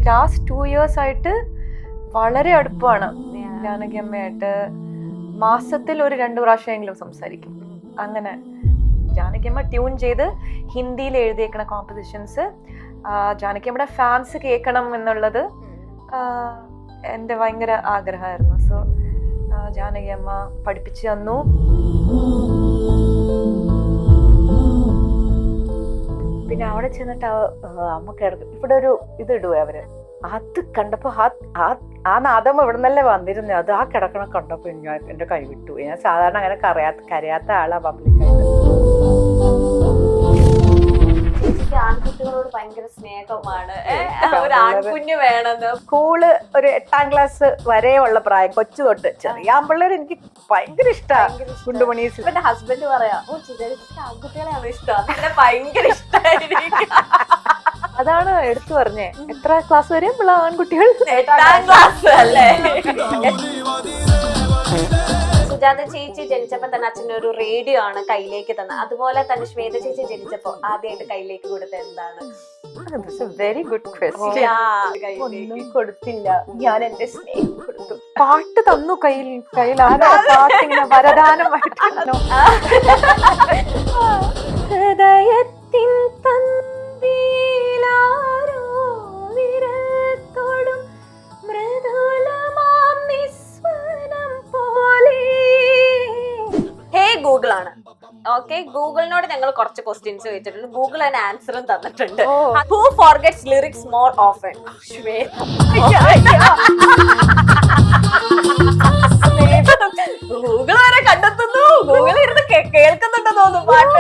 Last 2 years ആയിട്ട് വളരെ അടുപ്പമാണ്. ജാനകി അമ്മയായിട്ട് മാസത്തിൽ ഒരു 2 പ്രാവശ്യമെങ്കിലും സംസാരിക്കും. അങ്ങനെ ജാനകി അമ്മ ട്യൂൺ ചെയ്ത് ഹിന്ദിയിൽ എഴുതിയേക്കണ കോമ്പസിഷൻസ് ജാനകി അമ്മയുടെ ഫാൻസ് കേൾക്കണം എന്നുള്ളത് എൻ്റെ ഭയങ്കര ആഗ്രഹമായിരുന്നു. സോ ജാനകി അമ്മ പഠിപ്പിച്ചു തന്നു. പിന്നെ അവിടെ ചെന്നിട്ട് അമ്മ ഇവിടെ ഒരു ഇത് ഇടുവേ അവര്, അത് കണ്ടപ്പോ ആ നാദം ഇവിടെ നിന്നല്ലേ വന്നിരുന്നു. അത് ആ കിടക്കണ കണ്ടപ്പോ ഞാൻ എന്റെ കൈ വിട്ടു. ഞാൻ സാധാരണ അങ്ങനെ കരയാത്ത ആളാ പബ്ലിക്കായിട്ട്. ആൺകുട്ടികളോട് ഭയങ്കര സ്നേഹമാണ്, ഒരു ആൺകുഞ്ഞ് വേണമെന്ന്. സ്കൂള് ഒരു 8ാം ക്ലാസ് വരെയുള്ള പ്രായം, കൊച്ചു തൊട്ട് ചെറിയ ആമ്പിള്ളേർ എനിക്ക് ഭയങ്കര ഇഷ്ടമാണ്. ഗുണ്ടുമണീസ് എന്റെ ഹസ്ബൻഡ് പറയാ, ഓ ആൺകുട്ടികളെയാണ് ഇഷ്ടം, പിന്നെ ഭയങ്കര ഇഷ്ടമായിരിക്കും. അതാണ് എടുത്തു പറഞ്ഞേ. എത്ര ക്ലാസ് വരെ ഉള്ള ആൺകുട്ടികൾ? 8ാം ക്ലാസ് അല്ലേ. സുജാത ചേച്ചി ജനിച്ചപ്പോ തന്നെ അച്ഛൻ്റെ ഒരു റേഡിയോ ആണ് കയ്യിലേക്ക് തന്നെ. അതുപോലെ തന്നെ ശ്വേത ചേച്ചി ജനിച്ചപ്പോ ആദ്യമായിട്ട് കയ്യിലേക്ക് കൊടുത്ത എന്താണ്? Very good question. ഒന്നും കൊടുത്തില്ല, ഞാൻ എന്റെ സ്നേഹം കൊടുത്തു. പാട്ട് തന്നു കയ്യിൽ ആരാ പാട്ടിങ്ങനെ വരദാനമായിട്ടാണോ? ഹൃദയത്തിൻ തന്തിയിലാരോ വിരൽത്തോടും മൃദുലമാം നിസ്വനം പോലെ. ഹേ ഗൂഗിൾ ആണ്. ഓക്കെ, ഗൂഗിളിനോട് ഞങ്ങൾ കുറച്ച് ക്വസ്റ്റ്യൻസ് ചോദിച്ചിട്ടുണ്ട്. ഗൂഗിൾ അതിന് ആൻസറും തന്നിട്ടുണ്ട്. Who forgets lyrics more often? Google വരെ കണ്ടെത്തുന്നു. ഗൂഗിൾ ഇരുന്ന് കേൾക്കുന്നുണ്ടെന്ന് തോന്നുന്നു പാട്ട്.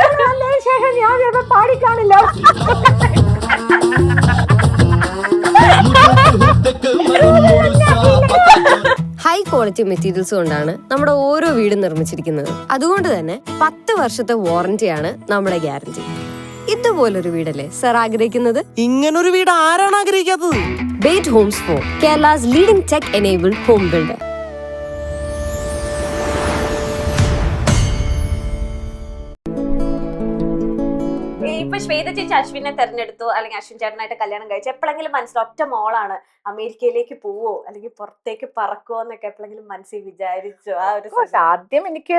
ശേഷം ഞാൻ പാടിക്കാണില്ല. ഹൈ ക്വാളിറ്റി മെറ്റീരിയൽസ് കൊണ്ടാണ് നമ്മുടെ ഓരോ വീടും നിർമ്മിച്ചിരിക്കുന്നത്. അതുകൊണ്ട് തന്നെ 10 വർഷത്തെ വാറന്റിയാണ് നമ്മുടെ ഗ്യാരണ്ടി. ഇതുപോലൊരു വീടല്ലേ സർ ആഗ്രഹിക്കുന്നത്? ഇങ്ങനൊരു വീട് ആരാണ് ആഗ്രഹിക്കാത്തത്? Bate Homes for Kerala's leading tech enabled home builder. ഇപ്പൊ ശ്വേത ചേച്ചി അശ്വിനെ തെരഞ്ഞെടുത്തു, അല്ലെങ്കിൽ അശ്വിൻ ചേട്ടനായിട്ട് കല്യാണം കഴിച്ചു. എപ്പോഴെങ്കിലും മനസ്സിൽ ഒറ്റ മോളാണ്, അമേരിക്കയിലേക്ക് പോവോ അല്ലെങ്കിൽ പുറത്തേക്ക് പറക്കുവോ എന്നൊക്കെ എപ്പോഴെങ്കിലും മനസ്സിൽ വിചാരിച്ചു? ആ ഒരു ആദ്യം എനിക്ക്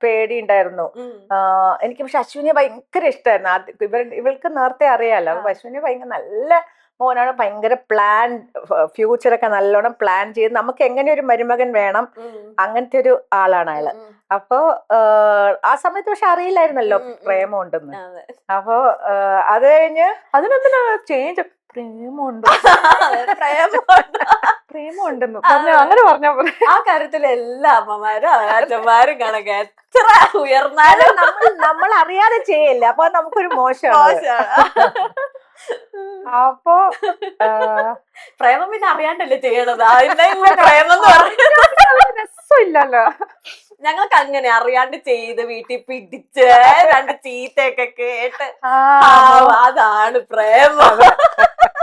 പേടിയുണ്ടായിരുന്നു. എനിക്ക് പക്ഷെ അശ്വിനെ ഭയങ്കര ഇഷ്ടമായിരുന്നു. ഇവൾക്ക് നേരത്തെ അറിയാലോ. അശ്വിനെ ഭയങ്കര നല്ല മോനാണ്, ഭയങ്കര പ്ലാൻ, ഫ്യൂച്ചറൊക്കെ നല്ലോണം പ്ലാൻ ചെയ്ത് നമുക്ക് എങ്ങനെ ഒരു മരുമകൻ വേണം, അങ്ങനത്തെ ഒരു ആളാണ് അയാള്. അപ്പൊ ആ സമയത്ത് പക്ഷെ അറിയില്ലായിരുന്നല്ലോ പ്രേമം ഉണ്ടെന്ന്. അപ്പൊ അത് കഴിഞ്ഞ് അതിനെന്തിനാ ചേഞ്ച്, പ്രേമമുണ്ടെന്ന് അങ്ങനെ പറഞ്ഞാ പോലെ. ആ കാര്യത്തിൽ എല്ലാ അമ്മമാരും അച്ഛന്മാരും കണക്ക് എത്ര ഉയർന്നാലും നമ്മൾ അറിയാതെ ചെയ്യല്ല, അപ്പൊ നമുക്കൊരു മോശമാണ്. അപ്പൊ പ്രേമം പിന്നെ അറിയാണ്ടല്ലേ ചെയ്യണത്. പ്രേമം എന്ന് പറയുന്നത് രസമില്ലല്ലോ. ഞങ്ങൾക്ക് അങ്ങനെ അറിയാണ്ട് ചെയ്ത് വീട്ടിൽ പിടിച്ച് 2 ചീത്തയൊക്കെ കേട്ട് അതാണ് പ്രേമം.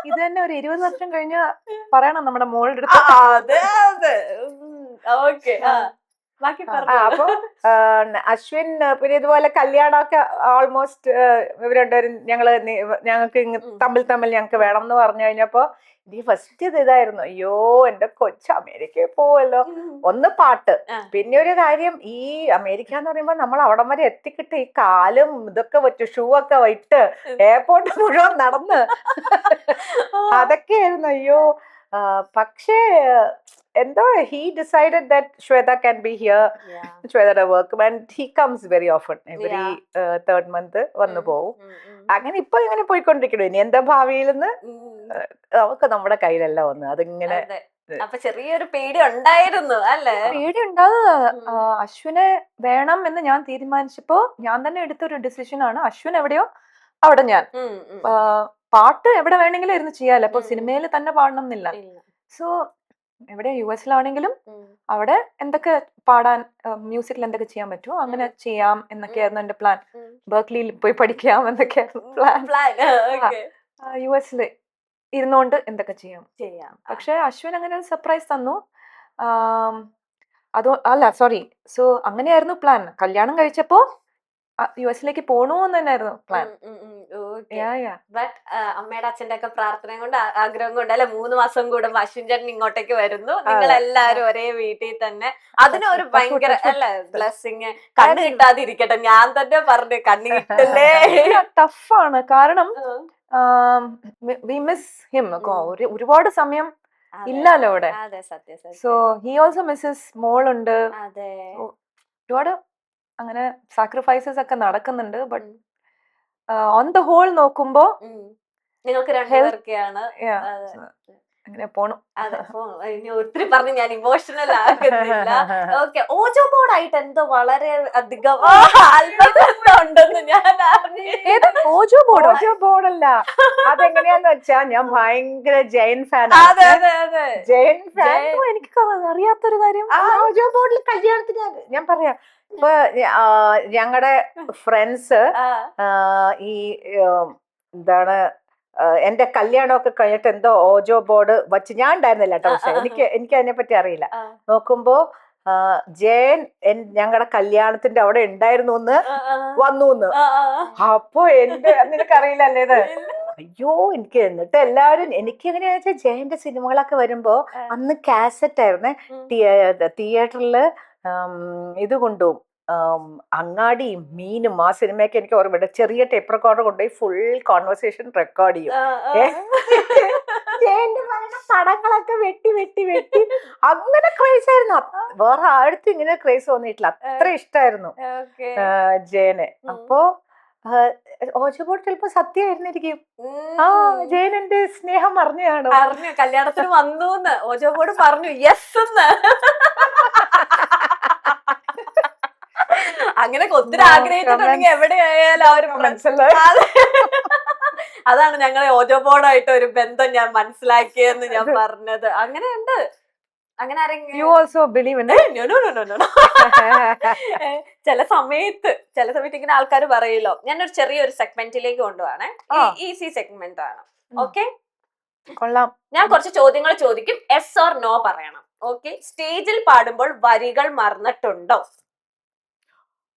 ഇത് തന്നെ ഒരു 20 വർഷം കഴിഞ്ഞ് പറയണം നമ്മുടെ മോളുടെ അടുത്ത്. അതെ അതെ, ഓക്കെ. അപ്പൊ അശ്വിൻ പിന്നെ ഇതുപോലെ കല്യാണമൊക്കെ ഓൾമോസ്റ്റ് ഇവരുണ്ടവരും ഞങ്ങൾക്ക് തമ്മിൽ ഞങ്ങൾക്ക് വേണം എന്ന് പറഞ്ഞു കഴിഞ്ഞപ്പോ ഈ ഫസ്റ്റ് ഇതായിരുന്നു, അയ്യോ എന്റെ കൊച്ചു അമേരിക്കയിൽ പോവല്ലോ. ഒന്ന് പാട്ട്, പിന്നെ ഒരു കാര്യം, ഈ അമേരിക്ക എന്ന് പറയുമ്പോ നമ്മൾ അവിടം വരെ എത്തിക്കിട്ട് ഈ കാലും ഇതൊക്കെ വെച്ച് ഷൂ ഒക്കെ ഇട്ട് എയർപോർട്ട് മുഴുവൻ നടന്ന് അതൊക്കെയായിരുന്നു. അയ്യോ പക്ഷേ എന്തോ he decided that Shweta can be here. Shweta work and he comes very often, every 3rd month വന്നു പോവും. അങ്ങനെ ഇപ്പൊ ഇങ്ങനെ പോയിക്കൊണ്ടിരിക്കണു. ഇനി എന്താ ഭാവിയിലെന്ന് നമുക്ക് നമ്മുടെ കയ്യിലല്ല വന്ന് അതിങ്ങനെ. അപ്പൊ ചെറിയൊരു പേടി ഉണ്ടായിരുന്നു അല്ലേ? പേടി ഉണ്ടാകുന്നത് അശ്വിനെ വേണം എന്ന് ഞാൻ തീരുമാനിച്ചപ്പോ ഞാൻ തന്നെ എടുത്തൊരു ഡിസിഷൻ ആണ്. അശ്വിൻ എവിടെയോ അവിടെ ഞാൻ. പാട്ട് എവിടെ വേണമെങ്കിലും ഇരുന്ന് ചെയ്യാലോ, അപ്പൊ സിനിമയിൽ തന്നെ പാടണം എന്നില്ല. സോ എവിടെ US-ലാണെങ്കിലും അവിടെ എന്തൊക്കെ പാടാൻ, മ്യൂസിക്കിൽ എന്തൊക്കെ ചെയ്യാൻ പറ്റുമോ അങ്ങനെ ചെയ്യാം എന്നൊക്കെയായിരുന്നു എന്റെ പ്ലാൻ. ബെർക്ക്ലിയിൽ പോയി പഠിക്കാം എന്നൊക്കെയായിരുന്നു പ്ലാൻ. US-ൽ ഇരുന്നുകൊണ്ട് എന്തൊക്കെ ചെയ്യാം. പക്ഷെ അശ്വിൻ അങ്ങനെ ഒരു സർപ്രൈസ് തന്നു. സോ അങ്ങനെയായിരുന്നു പ്ലാൻ. കല്യാണം കഴിച്ചപ്പോ യുഎസിലേക്ക് പോണോന്ന് തന്നെയായിരുന്നു പ്ലാൻ. ബട്ട് അമ്മയുടെ അച്ഛന്റെ ഒക്കെ പ്രാർത്ഥനയും കൊണ്ട് ആഗ്രഹം കൊണ്ട് അല്ലെ 3 മാസം കൂടുമ്പോ അശ്വിൻ ചേട്ടൻ ഇങ്ങോട്ടേക്ക് വരുന്നു, നിങ്ങൾ എല്ലാരും ഒരേ വീട്ടിൽ തന്നെ. അതിനൊരു ഭയങ്കര അല്ലെ ബ്ലെസ്സിങ്. കണ്ണ് കിട്ടാതിരിക്കട്ടെ, ഞാൻ തന്നെ പറഞ്ഞു കണ്ണ് കിട്ടില്ലേ. ടഫാണ്, കാരണം വി മിസ് ഹിം. ഒരുപാട് സമയം ഇല്ലല്ലോ അവിടെ. അതെ സത്യം. സോ ഹി ഓൾസോ മിസ്സസ് മോളുണ്ട്. അതെ, ഒരുപാട് അങ്ങനെ സാക്രിഫൈസസ് ഒക്കെ നടക്കുന്നുണ്ട്. ബട്ട് ഓൺ ദ ഹോൾ നോക്കുമ്പോ നിങ്ങൾക്ക് രണ്ടുപേർക്കാണ് അങ്ങനെ പോണു. അതെ, ഇനി ഒത്തിരി പറഞ്ഞ് ഞാൻ ഇമോഷണൽ ആകുന്നില്ല. ഓക്കെ, ഓജോ ബോർഡായിട്ട് എന്തോ വളരെ അധികം ഉണ്ടെന്ന് ഞാൻ ഓജോ ബോർഡല്ല, അതെങ്ങനെയാന്ന് വെച്ചാ ഞാൻ ഭയങ്കര ജയൻ ഫാൻ. അതെ അതെ അതെ, ജയൻ ഫാൻ. എനിക്ക് അറിയാത്തൊരു കാര്യം, ഓജോ ബോർഡിൽ കല്യാണത്തിന് ഞാൻ പറയാം. ഇപ്പൊ ഞങ്ങളുടെ ഫ്രണ്ട്സ് ഈ എന്താണ് എന്റെ കല്യാണമൊക്കെ കഴിഞ്ഞിട്ട് എന്തോ ഓജോ ബോർഡ് വച്ച്, ഞാൻ ഉണ്ടായിരുന്നില്ല കേട്ടോ, പക്ഷെ എനിക്ക് അതിനെ പറ്റി അറിയില്ല. നോക്കുമ്പോ ജയൻ ഞങ്ങളുടെ കല്യാണത്തിന്റെ അവിടെ ഉണ്ടായിരുന്നു എന്ന് വന്നു. അപ്പൊ നിനക്കറിയില്ലല്ലേ ഇത്? അയ്യോ, എനിക്ക് എന്നിട്ട് എല്ലാവരും എനിക്ക് എങ്ങനെയാ വെച്ചാൽ ജയന്റെ സിനിമകളൊക്കെ വരുമ്പോ അന്ന് കാസറ്റ് ആയിരുന്നേ, തിയേറ്ററില് ഇത് കൊണ്ടുപോകും, അങ്ങാടി മീനും. ആ സിനിമയൊക്കെ എനിക്ക് ഓർമ്മയുണ്ട്. ചെറിയ ടേപ്പ് റെക്കോർഡർ കൊണ്ടുപോയി ഫുൾ കോൺവെർസേഷൻ റെക്കോർഡ് ചെയ്യും. പടങ്ങളൊക്കെ വെട്ടി വെട്ടി വെട്ടി അങ്ങനെ ക്രേസ് ആയിരുന്നു. വേറെ ആഴത്തും ഇങ്ങനെ ക്രേസ് തോന്നിയിട്ടില്ല, അത്ര ഇഷ്ടമായിരുന്നു ജയന്. അപ്പോ ഓജോ ബോർഡ് ചിലപ്പോ സത്യമായിരുന്നിരിക്കും. ജയൻ എന്റെ സ്നേഹം അറിഞ്ഞു കല്യാണത്തിന് വന്നു ഓജോ ബോർഡ് പറഞ്ഞു യെസ് എന്ന്. അങ്ങനെ ഒത്തിരി ആഗ്രഹിച്ചിട്ടുണ്ടെങ്കിൽ എവിടെയായാലും ആ ഒരു അതാണ് ഞങ്ങളെ ഓജോ ബോർഡായിട്ട് ഒരു ബന്ധം ഞാൻ മനസ്സിലാക്കിയെന്ന് ഞാൻ പറഞ്ഞത്. അങ്ങനെയുണ്ട്. അങ്ങനെ ചില സമയത്ത് ഇങ്ങനെ ആൾക്കാർ പറയല്ലോ. ഞാനൊരു ചെറിയൊരു സെഗ്മെന്റിലേക്ക് കൊണ്ടുപോവാണേ, ഈസി സെഗ്മെന്റ് ആണ്. ഓക്കെ, കൊള്ളാം. ഞാൻ കുറച്ച് ചോദ്യങ്ങൾ ചോദിക്കും, എസ് ഓർ നോ പറയണം. ഓക്കെ, സ്റ്റേജിൽ പാടുമ്പോൾ വരികൾ മറന്നിട്ടുണ്ടോ?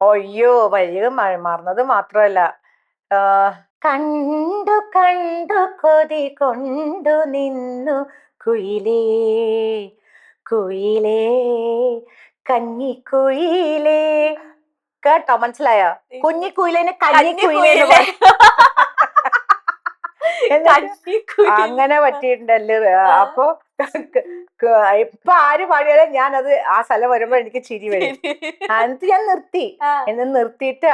അയ്യോ, വരിക മറന്നത് മാത്രമല്ല, കണ്ടു കണ്ടു കൊതി കൊണ്ടു നിന്നു കുയിലേ കുയിലേ കഞ്ഞിക്കുയിലേ. കേട്ടോ, മനസ്സിലായോ? കുഞ്ഞിക്കുയിലേനെ കഞ്ഞിക്കുയിലേ അങ്ങനെ പറ്റിയിട്ടുണ്ടല്ലോ. അപ്പൊ ഇപ്പൊ ആര് പാടിയാലും ഞാനത് ആ സ്ഥലം വരുമ്പോ എനിക്ക് ചിരി വരും. എന്നിട്ട് ഞാൻ നിർത്തിയിട്ട്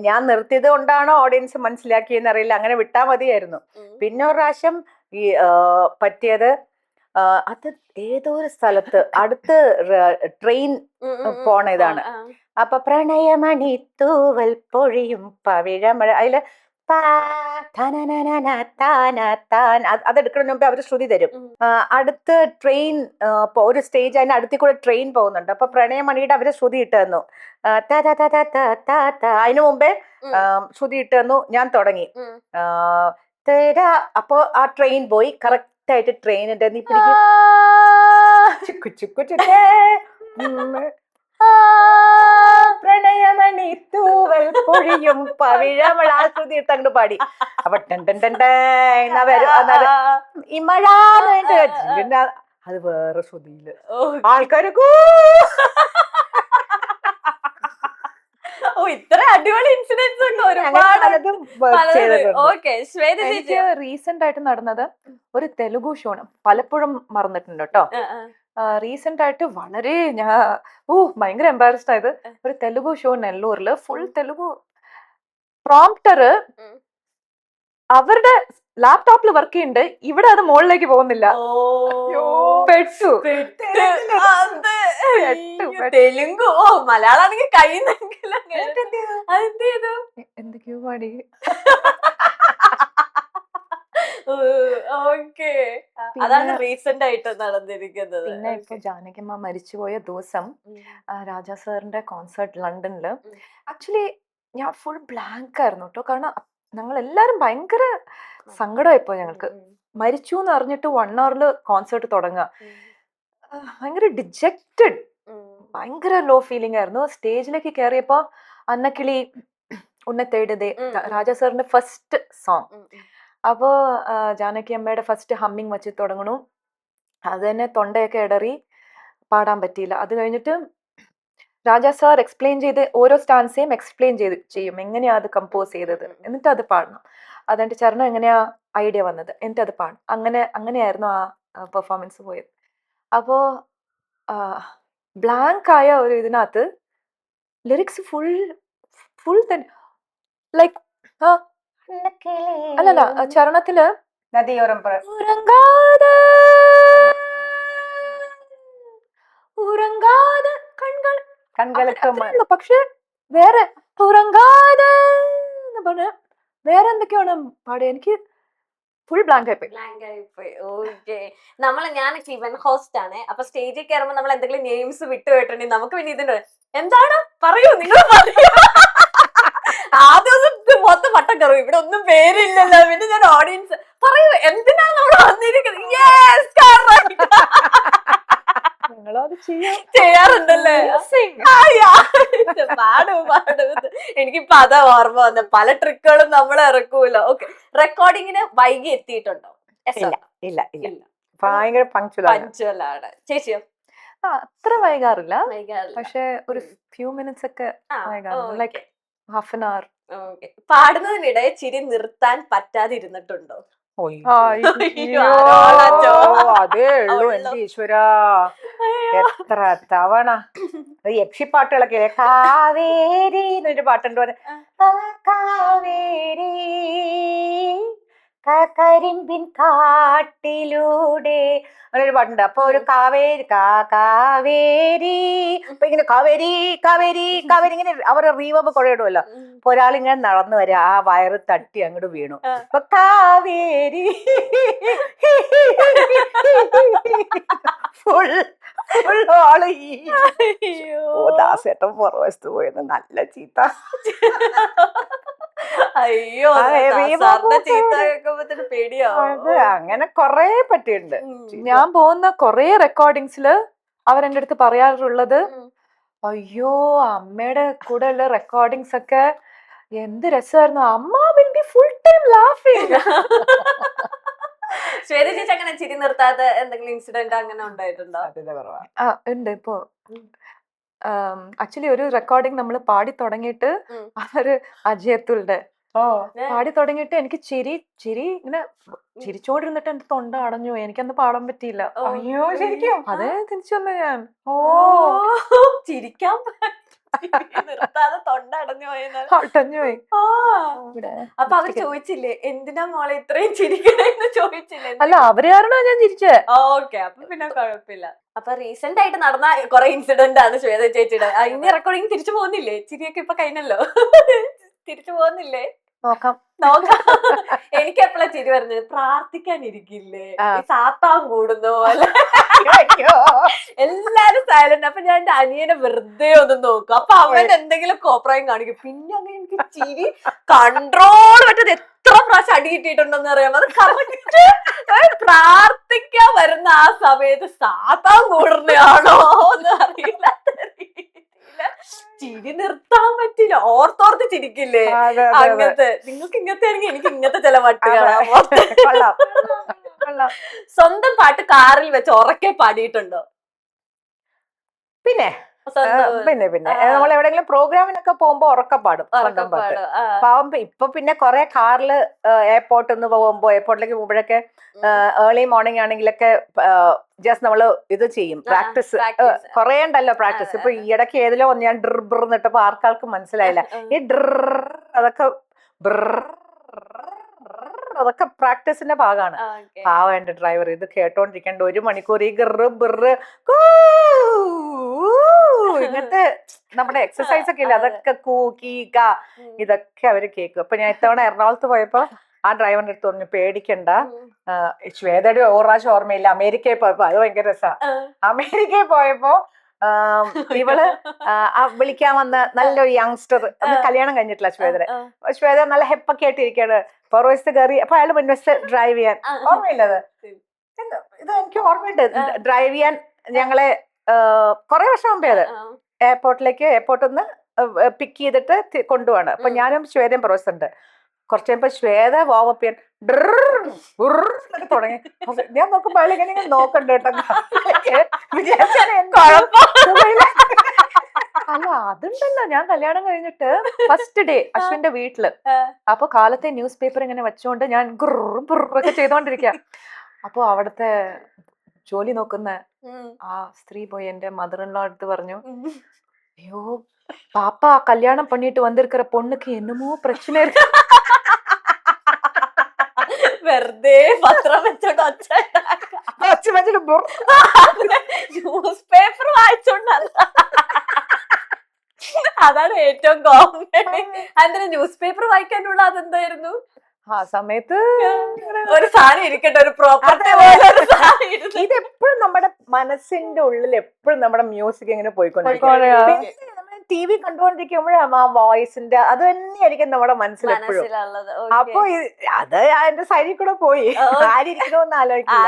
ഞാൻ നിർത്തിയത് കൊണ്ടാണോ ഓഡിയൻസ് മനസ്സിലാക്കിയെന്ന് അറിയില്ല, അങ്ങനെ വിട്ടാ മതിയായിരുന്നു. പിന്നെ ഒരു പ്രാവശ്യം ഈ പറ്റിയത്, അത് ഏതോ ഒരു സ്ഥലത്ത് അടുത്ത് ട്രെയിൻ പോണ ഇതാണ്. അപ്പൊ പ്രണയമണി തൂവൽ പൊഴിയും പവിഴമഴ, അതില് അതെടുക്കുന്നതിന് മുമ്പേ അവര് ശ്രുതി തരും. അടുത്ത് ട്രെയിൻ, ഒരു സ്റ്റേജ് അതിന്റെ അടുത്തിൽ കൂടെ ട്രെയിൻ പോകുന്നുണ്ട്. അപ്പൊ പ്രണയമണിയുടെ അവര് ശ്രുതി ഇട്ട് തന്നു. അതിനു മുമ്പേ ശ്രുതി ഇട്ട് തന്നു, ഞാൻ തുടങ്ങി. അപ്പൊ ആ ട്രെയിൻ പോയി. കറക്റ്റ് ആയിട്ട് ട്രെയിനിന്റെ നീ പിടിക്കും ചുക്കു ചുക്കു ചുക്കേ പ്രണയമണി തൂവൽ പൊഴിയും പവിഴമഴ ശ്രുതി ഇട്ട് അങ്ങോട്ട് പാടി. അപ്പൊ ഈ മഴ അത് വേറെ ശ്രുതിയില് ആൾക്കാര് ഇത്ര അടിപൊളി ഇൻസിഡൻസ് ഒക്കെ ഒരുപാട്. റീസെന്റ് ആയിട്ട് നടന്നത് ഒരു തെലുഗു ഷോണ്, പലപ്പോഴും മറന്നിട്ടുണ്ട് കേട്ടോ. റീസെന്റ് ആയിട്ട് വളരെ ഭയങ്കര എംബാരസ്ഡ് ആയത്, ഒരു തെലുഗു ഷോ നെല്ലൂരില്, ഫുൾ തെലുഗു പ്രോംപ്റ്റർ അവരുടെ ലാപ്ടോപ്പിൽ വർക്ക് ചെയ്യുന്നുണ്ട്, ഇവിടെ അത് മുകളിലേക്ക് പോകുന്നില്ല. പെട്ടു. തെലുങ്കു മലയാളാണെങ്കിൽ കഴിയുന്നെങ്കിൽ അതെന്ത് ചെയ്തു? എന്തൊക്കെയോ പാടി. ഓക്കെ, അതാണ് റീസെന്റ് ആയിട്ട് നടന്നിരിക്കുന്നത്. പിന്നെ ഇപ്പൊ ജാനകിയമ്മ മരിച്ചുപോയ ദിവസം രാജാ സാറിന്റെ കോൺസേർട്ട് ലണ്ടനില്, ആക്ച്വലി ഞാൻ ഫുൾ ബ്ലാങ്ക് ആയിരുന്നു കേട്ടോ. കാരണം ഞങ്ങൾ എല്ലാരും ഭയങ്കര സങ്കടമായിപ്പോ. ഞങ്ങൾക്ക് മരിച്ചു എന്ന് അറിഞ്ഞിട്ട് 1 hour കോൺസേർട്ട് തുടങ്ങുക, ഭയങ്കര ഡിജക്റ്റഡ്, ഭയങ്കര ലോ ഫീലിംഗ് ആയിരുന്നു. സ്റ്റേജിലേക്ക് കയറിയപ്പോ അന്നക്കിളി ഉന്നെ തേടുതേ രാജാ സാറിന്റെ ഫസ്റ്റ് സോങ്. അപ്പോ ജാനകി അമ്മയുടെ ഫസ്റ്റ് ഹമ്മിങ് വെച്ച് തുടങ്ങണു. അത് തന്നെ തൊണ്ടയൊക്കെ ഇടറി പാടാൻ പറ്റിയില്ല. അത് കഴിഞ്ഞിട്ട് രാജാ സാർ എക്സ്പ്ലെയിൻ ചെയ്ത് ഓരോ സ്റ്റാൻസയും എക്സ്പ്ലെയിൻ ചെയ്യും എങ്ങനെയാ അത് കമ്പോസ് ചെയ്തത്, എന്നിട്ട് അത് പാടണം. അതെന്റെ ചരണം എങ്ങനെയാ ഐഡിയ വന്നത്, എന്നിട്ട് അത് പാടണം. അങ്ങനെയായിരുന്നു ആ പെർഫോമൻസ് പോയത്. അപ്പോ ബ്ലാങ്ക് ആയ ഒരു ഇതിനകത്ത് ലിറിക്സ് ഫുൾ തന്നെ ലൈക്ക് അല്ലല്ല ചരണത്തില് നദിയോരം ഉറങ്ങാതെ ഉറങ്ങാതെ കൺകൾക്ക് പക്ഷെ വേറെ ഉറങ്ങാതെ പറഞ്ഞ വേറെ എന്തൊക്കെയാണ് പാടിയ. എനിക്ക് ഫുൾ ബ്ലാങ്ക് ആയിപ്പോയി. ഓക്കെ. ഞാനൊക്കെ ഇവന്റ് ഹോസ്റ്റ് ആണ്. അപ്പൊ സ്റ്റേജിൽ കയറുമ്പോൾ നമ്മൾ എന്തെങ്കിലും നെയിംസ് വിട്ടുപോയിട്ടുണ്ടെങ്കിൽ നമുക്ക് പിന്നെ ഇതിന്റെ എന്താണ് പറയൂ, നിങ്ങൾ പറയൂ. ആദ്യം മൊത്തം വട്ടം കയറും, ഇവിടെ ഒന്നും പേരില്ലല്ലോ. പിന്നെ ഞാൻ ഓഡിയൻസ് പറയൂ എന്തിനാണ് നമ്മൾ വന്നിരിക്കുന്നത്. ചെയ്യാറുണ്ടല്ലേ? പാടും. എനിക്കിപ്പോ അതാ ഓർമ്മ വന്ന. പല ട്രിക്കുകളും നമ്മൾ ഇറക്കൂല. ഓക്കെ. റെക്കോർഡിങ്ങിന് വൈകി എത്തിയിട്ടുണ്ടോ? ഇല്ല. ഭയങ്കര പങ്ക്ച്വലാണ്. ചേച്ചിയോ? അത്ര വൈകാറില്ല, പക്ഷെ ഒരു ഫ്യൂ മിനിറ്റ്സ് ഒക്കെ ലൈക്ക് ഹാഫ് ആൻ അവർ. പാടുന്നതിനിടെ ചിരി നിർത്താൻ പറ്റാതിരുന്നിട്ടുണ്ടോ? അതേ ഉള്ളൂ എന്റെ ഈശ്വരാ. എത്ര തവണ യക്ഷിപ്പാട്ടുകളൊക്കെ കാവേരി എന്നൊരു പാട്ടുണ്ട്, കാവേരി കരിമ്പിൻ കാട്ടിലൂടെ അങ്ങനൊരു പാട്ടുണ്ട്. അപ്പൊ ഒരു കാവേരി കാവേരി അപ്പൊ ഇങ്ങനെ കാവേരി കാവേരി കാവേരി ഇങ്ങനെ അവർ റീവബ് കൊഴയിടുമല്ലോ. അപ്പൊ ഒരാളിങ്ങനെ നടന്നു വരാ, ആ വയറ് തട്ടി അങ്ങോട്ട് വീണു. അപ്പൊ കാവേരി ആള് ദാസേട്ടൻ പുറവശത്ത് പോയത് നല്ല ചീത്ത. അയ്യോ, ചീത്ത കേൾക്കുമ്പോ പേടിയാവും. അങ്ങനെ കൊറേ പറ്റിയിട്ടുണ്ട്. ഞാൻ പോകുന്ന കൊറേ റെക്കോർഡിങ്സില് അവരെന്റെ അടുത്ത് പറയാറുള്ളത്, അയ്യോ അമ്മയുടെ കൂടെ ഉള്ള റെക്കോർഡിങ്സ് ഒക്കെ എന്ത് രസമായിരുന്നു, അമ്മ വിൽ ബി ഫുൾ ടൈം ലാഫിങ്. ശ്വേത ചേച്ചി അങ്ങനെ ചിരി നിർത്താത്ത എന്തെങ്കിലും ഇൻസിഡന്റ് അങ്ങനെ ഉണ്ടായിട്ടുണ്ടോ? ഉണ്ട്. ഇപ്പോ ആക്ച്വലി ഒരു റെക്കോർഡിങ് നമ്മൾ പാടി തുടങ്ങിയിട്ട് അവര് അജയത്തുളുടെ പാടി തുടങ്ങിയിട്ട് എനിക്ക് ചിരി ഇങ്ങനെ ചിരിച്ചോണ്ടിരുന്നിട്ട് എന്റെ തൊണ്ട അടഞ്ഞു. എനിക്കന്ന് പാടാൻ പറ്റിയില്ല. അയ്യോ ശരിക്കും? അതേ തിരിച്ചു വന്ന ഞാൻ. ചിരിക്കാൻ നിർത്താതെ തൊണ്ട അടഞ്ഞു അടഞ്ഞുപോയി. അപ്പൊ അവര് ചോദിച്ചില്ലേ എന്തിനാ മോളെ ഇത്രയും ചിരിക്കണേന്ന് ചോദിച്ചില്ലേ? അല്ല, അവര് കാരണമാണ് ഞാൻ ചിരിച്ചേ. ഓക്കെ, അപ്പൊ പിന്നെ കുഴപ്പമില്ല. അപ്പൊ റീസെന്റ് ആയിട്ട് നടന്ന കുറെ ഇൻസിഡന്റ് ആണ് ശ്വേത ചേച്ചിയുടെ. ഇനി റെക്കോർഡിങ് തിരിച്ചു പോകുന്നില്ലേ? ചിരിയൊക്കെ ഇപ്പൊ കഴിഞ്ഞല്ലോ, തിരിച്ചു പോകുന്നില്ലേ? നോക്കാം. എനിക്ക് എപ്പോഴാ ചിരി വരുന്നത്, പ്രാർത്ഥിക്കാനിരിക്കില്ലേ സാത്താൻ കൂടുന്ന പോലെ എല്ലാരും സൈലന്റ്. അപ്പൊ ഞാൻ എന്റെ അനിയനെ വെറുതെ ഒന്ന് നോക്കും. അപ്പൊ അവൻ എന്തെങ്കിലും കോപ്രായം കാണിക്കും. പിന്നെ അങ്ങനെ എനിക്ക് ചിരി കൺട്രോൾ പറ്റത്. എത്ര പ്രാവശ്യം അടി കിട്ടിയിട്ടുണ്ടെന്ന് അറിയാം. അത് കറക്റ്റ് പ്രാർത്ഥിക്കാൻ വരുന്ന ആ സമയത്ത് സാത്താൻ കൂടുന്നയാണോ എന്ന് അറിയില്ല. ചിരി നിർത്താൻ പറ്റില്ല, ഓർത്തോർത്ത് ചിരിക്കില്ലേ അങ്ങനത്തെ. നിങ്ങൾക്ക് ഇങ്ങനത്തെ ആണെങ്കിൽ എനിക്ക് ഇങ്ങനത്തെ ചില പാട്ടുകളാണ്. സ്വന്തം പാട്ട് കാറിൽ വെച്ച് ഉറക്കെ പാടിയിട്ടുണ്ടോ? പിന്നെ നമ്മൾ എവിടെയെങ്കിലും പ്രോഗ്രാമിനൊക്കെ പോകുമ്പോ ഉറക്കം പാടും സ്വന്തം പാട്ട്. പാവുമ്പോ ഇപ്പൊ പിന്നെ കൊറേ കാറില് എയർപോർട്ടിൽ നിന്ന് പോകുമ്പോ, എയർപോർട്ടിലേക്ക് പോകുമ്പോഴൊക്കെ ഏർലി മോർണിംഗ് ആണെങ്കിലൊക്കെ ജസ്റ്റ് നമ്മള് ഇത് ചെയ്യും, പ്രാക്ടീസ്. കൊറേ ഉണ്ടല്ലോ പ്രാക്ടീസ്. ഇപ്പൊ ഈയിടയ്ക്ക് ഏതിലോ ഒന്ന് ഞാൻ ഡ്രിബ്ർ എന്നിട്ടപ്പോ ആർക്കാർക്കും മനസ്സിലായില്ല. ഈ അതൊക്കെ അതൊക്കെ പ്രാക്ടീസിന്റെ ഭാഗമാണ്. പാവണ്ട ഡ്രൈവർ ഇത് കേട്ടോണ്ടിരിക്കണ്ട 1 മണിക്കൂർ ഈ ഇങ്ങനത്തെ നമ്മുടെ എക്സസൈസ് ഒക്കെ ഇല്ല, അതൊക്കെ കൂക്കീക ഇതൊക്കെ അവര് കേൾക്കും. അപ്പൊ ഞാൻ ഇത്തവണ എറണാകുളത്ത് പോയപ്പോ ആ ഡ്രൈവറിന്റെ അടുത്ത് പറഞ്ഞു പേടിക്കണ്ട, ശ്വേതയുടെ പ്രാവശ്യം ഓർമ്മയില്ല, അമേരിക്കയിൽ പോയപ്പോ അത് ഭയങ്കര രസാ. അമേരിക്കയിൽ പോയപ്പോ ഇവള് വിളിക്കാൻ വന്ന നല്ലൊരു യങ്സ്റ്റർ, അന്ന് കല്യാണം കഴിഞ്ഞിട്ടില്ല ശ്വേത നല്ല ഹെപ്പൊക്കെ ആയിട്ടിരിക്കാണ്. പുറവശത്ത് കയറി. അപ്പൊ അയാൾ മുൻവശത്ത് ഡ്രൈവ് ചെയ്യാൻ, ഓർമ്മയില്ലത് ഇത് എനിക്ക് ഓർമ്മയുണ്ട്. ഡ്രൈവ് ചെയ്യാൻ ഞങ്ങളെ കുറെ വർഷം മുമ്പേ അത് എയർപോർട്ടിൽ നിന്ന് പിക്ക് ചെയ്തിട്ട് കൊണ്ടുപോവാണ്. അപ്പൊ ഞാനും ശ്വേതയും പ്രൊഫസറുണ്ട്. കുറച്ച് കഴിയുമ്പോ ശ്വേത വാമപ്പ് ചെയ്യാൻ തുടങ്ങി. ഞാൻ നോക്കുമ്പോ ഇങ്ങനെ നോക്കണ്ട കേട്ടോ. അല്ല അതുണ്ടല്ലോ, ഞാൻ കല്യാണം കഴിഞ്ഞിട്ട് ഫസ്റ്റ് ഡേ അശ്വിന്റെ വീട്ടില്, അപ്പൊ കാലത്തെ ന്യൂസ് പേപ്പർ ഇങ്ങനെ വെച്ചോണ്ട് ഞാൻ ഒക്കെ ചെയ്തോണ്ടിരിക്ക. അപ്പൊ അവിടുത്തെ ജോലി നോക്കുന്ന ആ സ്ത്രീ പോയി എന്റെ മദർ ഇൻ ലോ അടുത്ത് പറഞ്ഞു, അയ്യോ പാപ്പ കല്യാണം பண்ணிட்டு வந்திருக்கிற பொண்ணுக்கு என்னமோ பிரச்சனை இருக்கு. വെറുതെ പത്രം വെച്ചോണ്ട് ന്യൂസ് പേപ്പർ വായിച്ചോണ്ടല്ല. അതാണ് ഏറ്റവും കോമഡി. അതിന് ന്യൂസ് പേപ്പർ വായിക്കാനുള്ള അതെന്തായിരുന്നു? ആ സമയത്ത് ഒരു സാധനം ഇരിക്കട്ടെ, ഒരു പ്രോപ്പർട്ടി പോലെ ഒരു സാധനം ഇരുന്ന്. ഇതെപ്പോഴും നമ്മുടെ മനസ്സിന്റെ ഉള്ളിൽ എപ്പോഴും നമ്മുടെ മ്യൂസിക് ഇങ്ങനെ പോയിക്കൊണ്ടിരിക്കും. ടി വി കണ്ടുകൊണ്ടിരിക്കുമ്പോഴും ആ വോയിസിന്റെ അത് തന്നെയായിരിക്കും നമ്മുടെ മനസ്സിലെപ്പോഴും. മനസ്സിലുള്ളത്. അപ്പൊ അത് അതിന്റെ സൈഡിൽ കൂടെ പോയി ആരിക്കണമെന്ന് ആലോചിക്കും.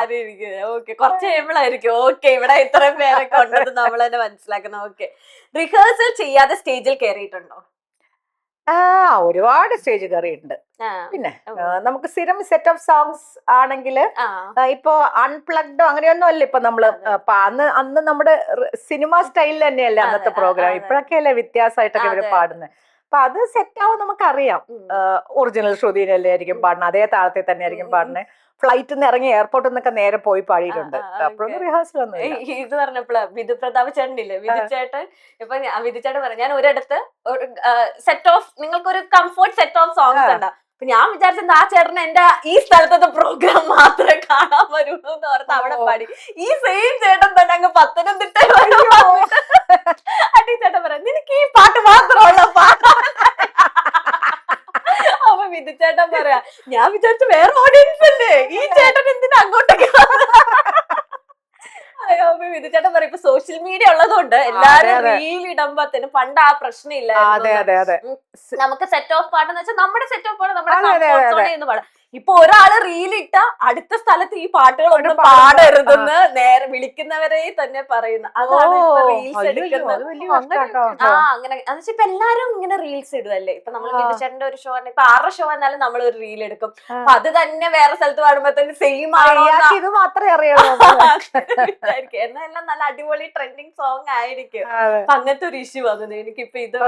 ഓക്കെ, കുറച്ച് കഴിയുമ്പോഴായിരിക്കും ഓക്കെ ഇവിടെ ഇത്രയും പേരൊക്കെ ഉണ്ടെന്ന് നമ്മൾ തന്നെ മനസ്സിലാക്കണം. ഓക്കെ, റിഹേഴ്സൽ ചെയ്യാതെ സ്റ്റേജിൽ കയറിയിട്ടുണ്ടോ? ഒരുപാട് സ്റ്റേജ് കയറിയിട്ടുണ്ട്. പിന്നെ നമുക്ക് സ്ഥിരം സെറ്റ് ഓഫ് സോങ്സ് ആണെങ്കിൽ ഇപ്പൊ അൺപ്ലഗ്ഡോ അങ്ങനെയൊന്നും അല്ല. ഇപ്പൊ നമ്മള് അന്ന് നമ്മുടെ സിനിമ സ്റ്റൈലിൽ തന്നെയല്ലേ അന്നത്തെ പ്രോഗ്രാം. ഇപ്പോഴൊക്കെ അല്ലേ വ്യത്യാസമായിട്ടൊക്കെ ഇവര് പാടുന്നത്. അപ്പൊ അത് സെറ്റ് ആവും നമുക്കറിയാം. ഒറിജിനൽ ശ്രുതിയിലല്ലേ ആയിരിക്കും പാടുന്നത്, അതേ താളത്തിൽ തന്നെ ആയിരിക്കും പാടുന്നത്. ഫ്ലൈറ്റിൽ നിന്ന് ഇറങ്ങി എയർപോർട്ടിൽ നിന്നൊക്കെ നേരെ പോയി പാടിയിട്ടുണ്ട്. അപ്പോഴൊന്നും റിഹേഴ്സൽ ഒന്നും. ഇത് പറഞ്ഞപ്പോഴാ വിധു പ്രതാപ് ചേട്ടനില്ലേ, വിധു ചേട്ടൻ ഇപ്പൊ വിധു ചേട്ടൻ പറഞ്ഞു, ഞാൻ ഒരിടത്ത് ഒരു സെറ്റ് ഓഫ് നിങ്ങൾക്കൊരു കംഫോർട്ട് സെറ്റ് ഓഫ് സോങ്സ് ഉണ്ടാ. അപ്പൊ ഞാൻ വിചാരിച്ചത് ആ ചേട്ടൻ എന്റെ ഈ സ്ഥലത്തെ പ്രോഗ്രാം മാത്രമേ കാണാൻ വരുള്ളൂ എന്ന് പറഞ്ഞ് അവിടെ പാടി. ഈ സെയിം ചേട്ടൻ തന്നെ അങ്ങ് പത്തനംതിട്ട അടി ചേട്ടൻ പറയാം, നിനക്ക് ഈ പാട്ട് മാത്രമുള്ള പാട്ടാ. അപ്പൊ വിധിച്ചേട്ടൻ പറയാ, ഞാൻ വിചാരിച്ചു വേറെ ഓഡിയൻസ് അല്ലേ, ഈ ചേട്ടൻ എന്തിനാ അങ്ങോട്ടേക്ക്. അയ്യോ, വിധിച്ചേട്ടൻ പറയാം, ഇപ്പൊ സോഷ്യൽ മീഡിയ ഉള്ളതുകൊണ്ട് എല്ലാരും റീൽ ഇടുമ്പത്തിന് പണ്ട് ആ പ്രശ്നം ഇല്ലായിരുന്നു. നമുക്ക് സെറ്റ് ഓഫ് പാട്ടെന്ന് വെച്ചാൽ നമ്മുടെ സെറ്റ് ഓഫ് പാട്ട് നമ്മുടെ പാടാം. ഇപ്പൊ ഒരാള് റീലിട്ട അടുത്ത സ്ഥലത്ത് ഈ പാട്ടുകളൊന്നും പാടരുതെന്ന് നേരെ വിളിക്കുന്നവരെ തന്നെ പറയുന്നു. അതാണ് റീൽസ് എടുക്കുന്നത്. അങ്ങനെ ഇപ്പൊ എല്ലാരും ഇങ്ങനെ റീൽസ് ഇടുവല്ലേ. ഇപ്പൊ നമ്മൾ വിധിച്ചേട്ടന്റെ ഒരു ഷോ ആണ്, ഇപ്പൊ 6 ഷോ എന്നാലും നമ്മൾ ഒരു റീൽ എടുക്കും. അപ്പൊ അത് തന്നെ വേറെ സ്ഥലത്ത് പാടുമ്പോ തന്നെ സെയിം ആണോ ഇത് മാത്രമേ അറിയാമോ വിചാരിക്കും. എന്നെല്ലാം നല്ല അടിപൊളി ട്രെൻഡിങ് സോങ് ആയിരിക്കും. അപ്പൊ അങ്ങനത്തെ ഒരു ഇഷ്യൂ വന്നത് എനിക്കിപ്പൊ ഇത്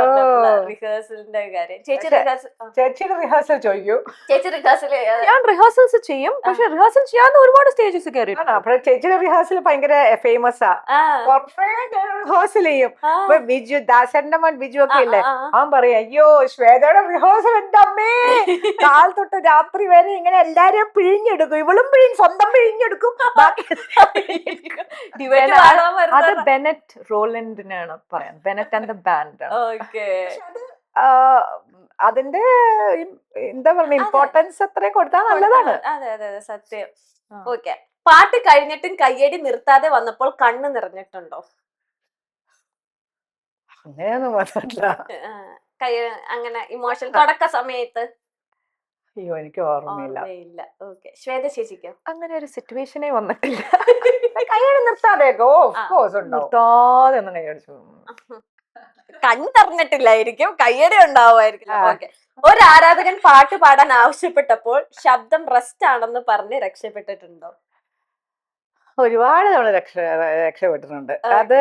റിഹേഴ്സലിന്റെ കാര്യം. ചേച്ചിയുടെ റിഹേഴ്സൽ ചോദിക്കൂ. ചേച്ചി റിഹേഴ്സൽ ഞാൻ റിഹേഴ്സൽസ് ചെയ്യും, പക്ഷെ റിഹേഴ്സൽ ചെയ്യാൻ ഒരുപാട് സ്റ്റേജസ് കയറി. ചേച്ചിയുടെ റിഹേഴ്സൽ ഭയങ്കര ഫേമസ് ആ. റിഹേഴ്സൽ ചെയ്യും. ബിജു ദാസന്റെ മൺ ബിജു ഒക്കെ ഇല്ലേ, അവൻ പറയാം, അയ്യോ ശ്വേതയുടെ റിഹേഴ്സൽ എന്റെ അമ്മേ, കാൽ തൊട്ട് രാത്രി വരെ ഇങ്ങനെ എല്ലാരെയും പിഴിഞ്ഞെടുക്കും. ഇവളും സ്വന്തം പിഴിഞ്ഞെടുക്കും. അത് ബെനറ്റ് റോളൻഡിനാണ് പറയാൻ, ബെനറ്റ് ആൻഡ് ദ ബാൻഡ്. അതിന്റെ എന്താ പറയുക, ഇമ്പോർട്ടൻസ് അത്രയും കൊടുത്താൽ നല്ലതാണ്. അതെ അതെ അതെ, സത്യം. ഓക്കെ, പാട്ട് കഴിഞ്ഞിട്ടും കയ്യടി നിർത്താതെ വന്നപ്പോൾ കണ്ണ് നിറഞ്ഞിട്ടുണ്ടോ? അങ്ങനെയൊന്നും വന്നിട്ടില്ല. അങ്ങനെ ഇമോഷൻ തുടക്ക സമയത്ത്? അയ്യോ, എനിക്ക് ഓർമ്മയില്ല. ഓക്കെ, ശ്വേത ചേച്ചിക്ക് അങ്ങനെ ഒരു സിറ്റുവേഷനേ വന്നിട്ടില്ല. കയ്യടി നിർത്താതെ നിർത്താതെ ഒന്നും കയ്യടിച്ചു കണ്ണിറഞ്ഞിട്ടില്ലായിരിക്കും, കയ്യടി ഉണ്ടാവുമായിരിക്കും. ഓക്കെ, ഒരു ആരാധകൻ പാട്ട് പാടാൻ ആവശ്യപ്പെട്ടപ്പോൾ ശബ്ദം റെസ്റ്റ് ആണെന്ന് പറഞ്ഞ് രക്ഷപ്പെട്ടിട്ടുണ്ടോ? ഒരുപാട് തവണ രക്ഷപ്പെട്ടിട്ടുണ്ട്. അത്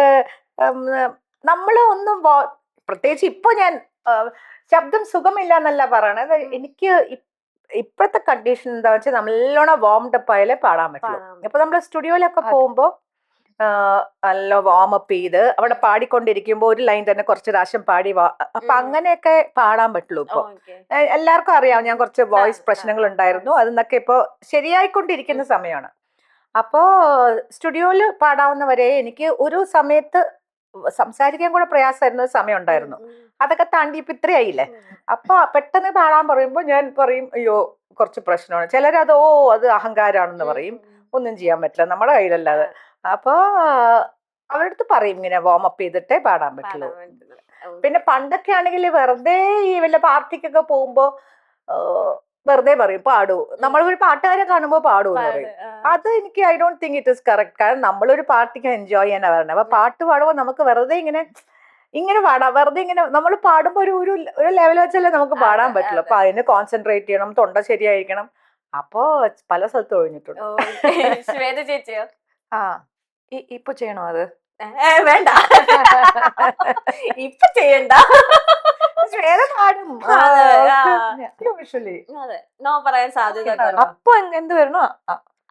നമ്മള് ഒന്നും പ്രത്യേകിച്ച് ഇപ്പൊ ഞാൻ ശബ്ദം സുഖമില്ല എന്നല്ല പറയണത്. എനിക്ക് ഇപ്പോഴത്തെ കണ്ടീഷൻ എന്താ വെച്ചാൽ നല്ലോണം വാംഡപ്പ് ആയാലേ പാടാൻ പറ്റുള്ളൂ. ഇപ്പൊ നമ്മള് സ്റ്റുഡിയോയിലൊക്കെ പോകുമ്പോ നല്ല വാമപ്പ് ചെയ്ത് അവിടെ പാടിക്കൊണ്ടിരിക്കുമ്പോ ഒരു ലൈൻ തന്നെ കുറച്ച് പ്രാവശ്യം പാടി അപ്പൊ അങ്ങനെയൊക്കെ പാടാൻ പറ്റുള്ളൂ. ഇപ്പൊ എല്ലാവർക്കും അറിയാം ഞാൻ കുറച്ച് വോയിസ് പ്രശ്നങ്ങൾ ഉണ്ടായിരുന്നു, അതിന്നൊക്കെ ഇപ്പൊ ശരിയായിക്കൊണ്ടിരിക്കുന്ന സമയമാണ്. അപ്പോ സ്റ്റുഡിയോയിൽ പാടാവുന്നവരെ എനിക്ക് ഒരു സമയത്ത് സംസാരിക്കാൻ കൂടെ പ്രയാസമായിരുന്ന ഒരു സമയം ഉണ്ടായിരുന്നു. അതൊക്കെ താണ്ടി ഇപ്പൊ ഇത്രയായില്ലേ. അപ്പൊ പെട്ടെന്ന് പാടാൻ പറയുമ്പോ ഞാൻ പറയും, അയ്യോ കുറച്ച് പ്രശ്നമാണ്. ചിലരത് അത് അഹങ്കാരാണെന്ന് പറയും, ഒന്നും ചെയ്യാൻ പറ്റില്ല, നമ്മുടെ കയ്യിലല്ലാതെ. അപ്പൊ അവരടുത്ത് പറയും ഇങ്ങനെ വാമപ്പ് ചെയ്തിട്ടേ പാടാൻ പറ്റുള്ളൂ. പിന്നെ പണ്ടൊക്കെ ആണെങ്കിൽ വെറുതെ ഈ വല്ല പാർട്ടിക്കൊക്കെ പോകുമ്പോ വെറുതെ പറയും പാടൂ, നമ്മളൊരു പാട്ടുകാരെ കാണുമ്പോ പാടൂ എന്ന് പറയും. അത് എനിക്ക് I don't think it is correct. കാരണം നമ്മളൊരു പാർട്ടിക്ക് എൻജോയ് ചെയ്യാനാ പറഞ്ഞത്. അപ്പൊ പാട്ട് പാടുമ്പോ നമുക്ക് വെറുതെ ഇങ്ങനെ ഇങ്ങനെ പാടാം, വെറുതെ ഇങ്ങനെ നമ്മൾ പാടുമ്പോ ഒരു ലെവൽ വെച്ചല്ലേ നമുക്ക് പാടാൻ പറ്റുള്ളൂ. അപ്പൊ അതിന് കോൺസെൻട്രേറ്റ് ചെയ്യണം, തൊണ്ട ശരിയായിരിക്കണം. അപ്പോ പല സ്ഥലത്ത് ഒഴിഞ്ഞിട്ടുണ്ട്. ശ്വേത ചേച്ചിയോ? ആ ഇപ്പൊ ചെയ്യണോ അത്? വേണ്ട, ഇപ്പൊ ചെയ്യണ്ട. ശ്വേത പാടും. അതെ, നോ പറയാൻ സാധ്യത. അപ്പൊ എന്ത് വരണോ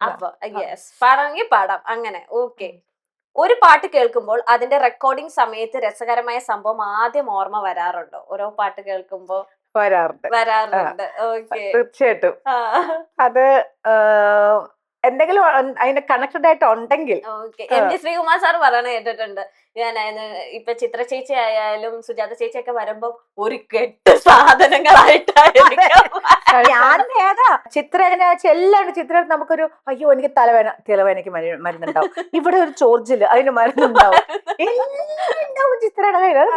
അപ്പൊ യെസ്, പാടാമെങ്കിൽ പാടാം, അങ്ങനെ. ഓക്കെ. ഒരു പാട്ട് കേൾക്കുമ്പോൾ അതിന്റെ റെക്കോർഡിംഗ് സമയത്ത് രസകരമായ സംഭവം ആദ്യം ഓർമ്മ വരാറുണ്ടോ? ഓരോ പാട്ട് കേൾക്കുമ്പോ വരാറുണ്ട്. ഓക്കെ, തീർച്ചയായിട്ടും. അത് എന്തെങ്കിലും അതിന്റെ കണക്റ്റഡ് ആയിട്ട് ഉണ്ടെങ്കിൽ. Okay. M G Sreekumar sir പറയണ കേട്ടിട്ടുണ്ട്, ഞാൻ ഇപ്പൊ ചിത്ര ചേച്ചി ആയാലും സുജാത ചേച്ചി ഒക്കെ വരുമ്പോ ഒരു കെട്ട് സാധനങ്ങളായിട്ടായിരിക്കും. ഞാൻ ഏതാ ചിത്ര എങ്ങനെയാ എല്ലാവരും ചിത്ര നമുക്കൊരു അയ്യോ എനിക്ക് തലവേദനയ്ക്ക് മരുന്നുണ്ടാവും, ഇവിടെ ഒരു ചോർജില് അതിന് മരുന്നുണ്ടാവും, എല്ലാം ചിത്രയുടെ കയ്യിൽ. അത്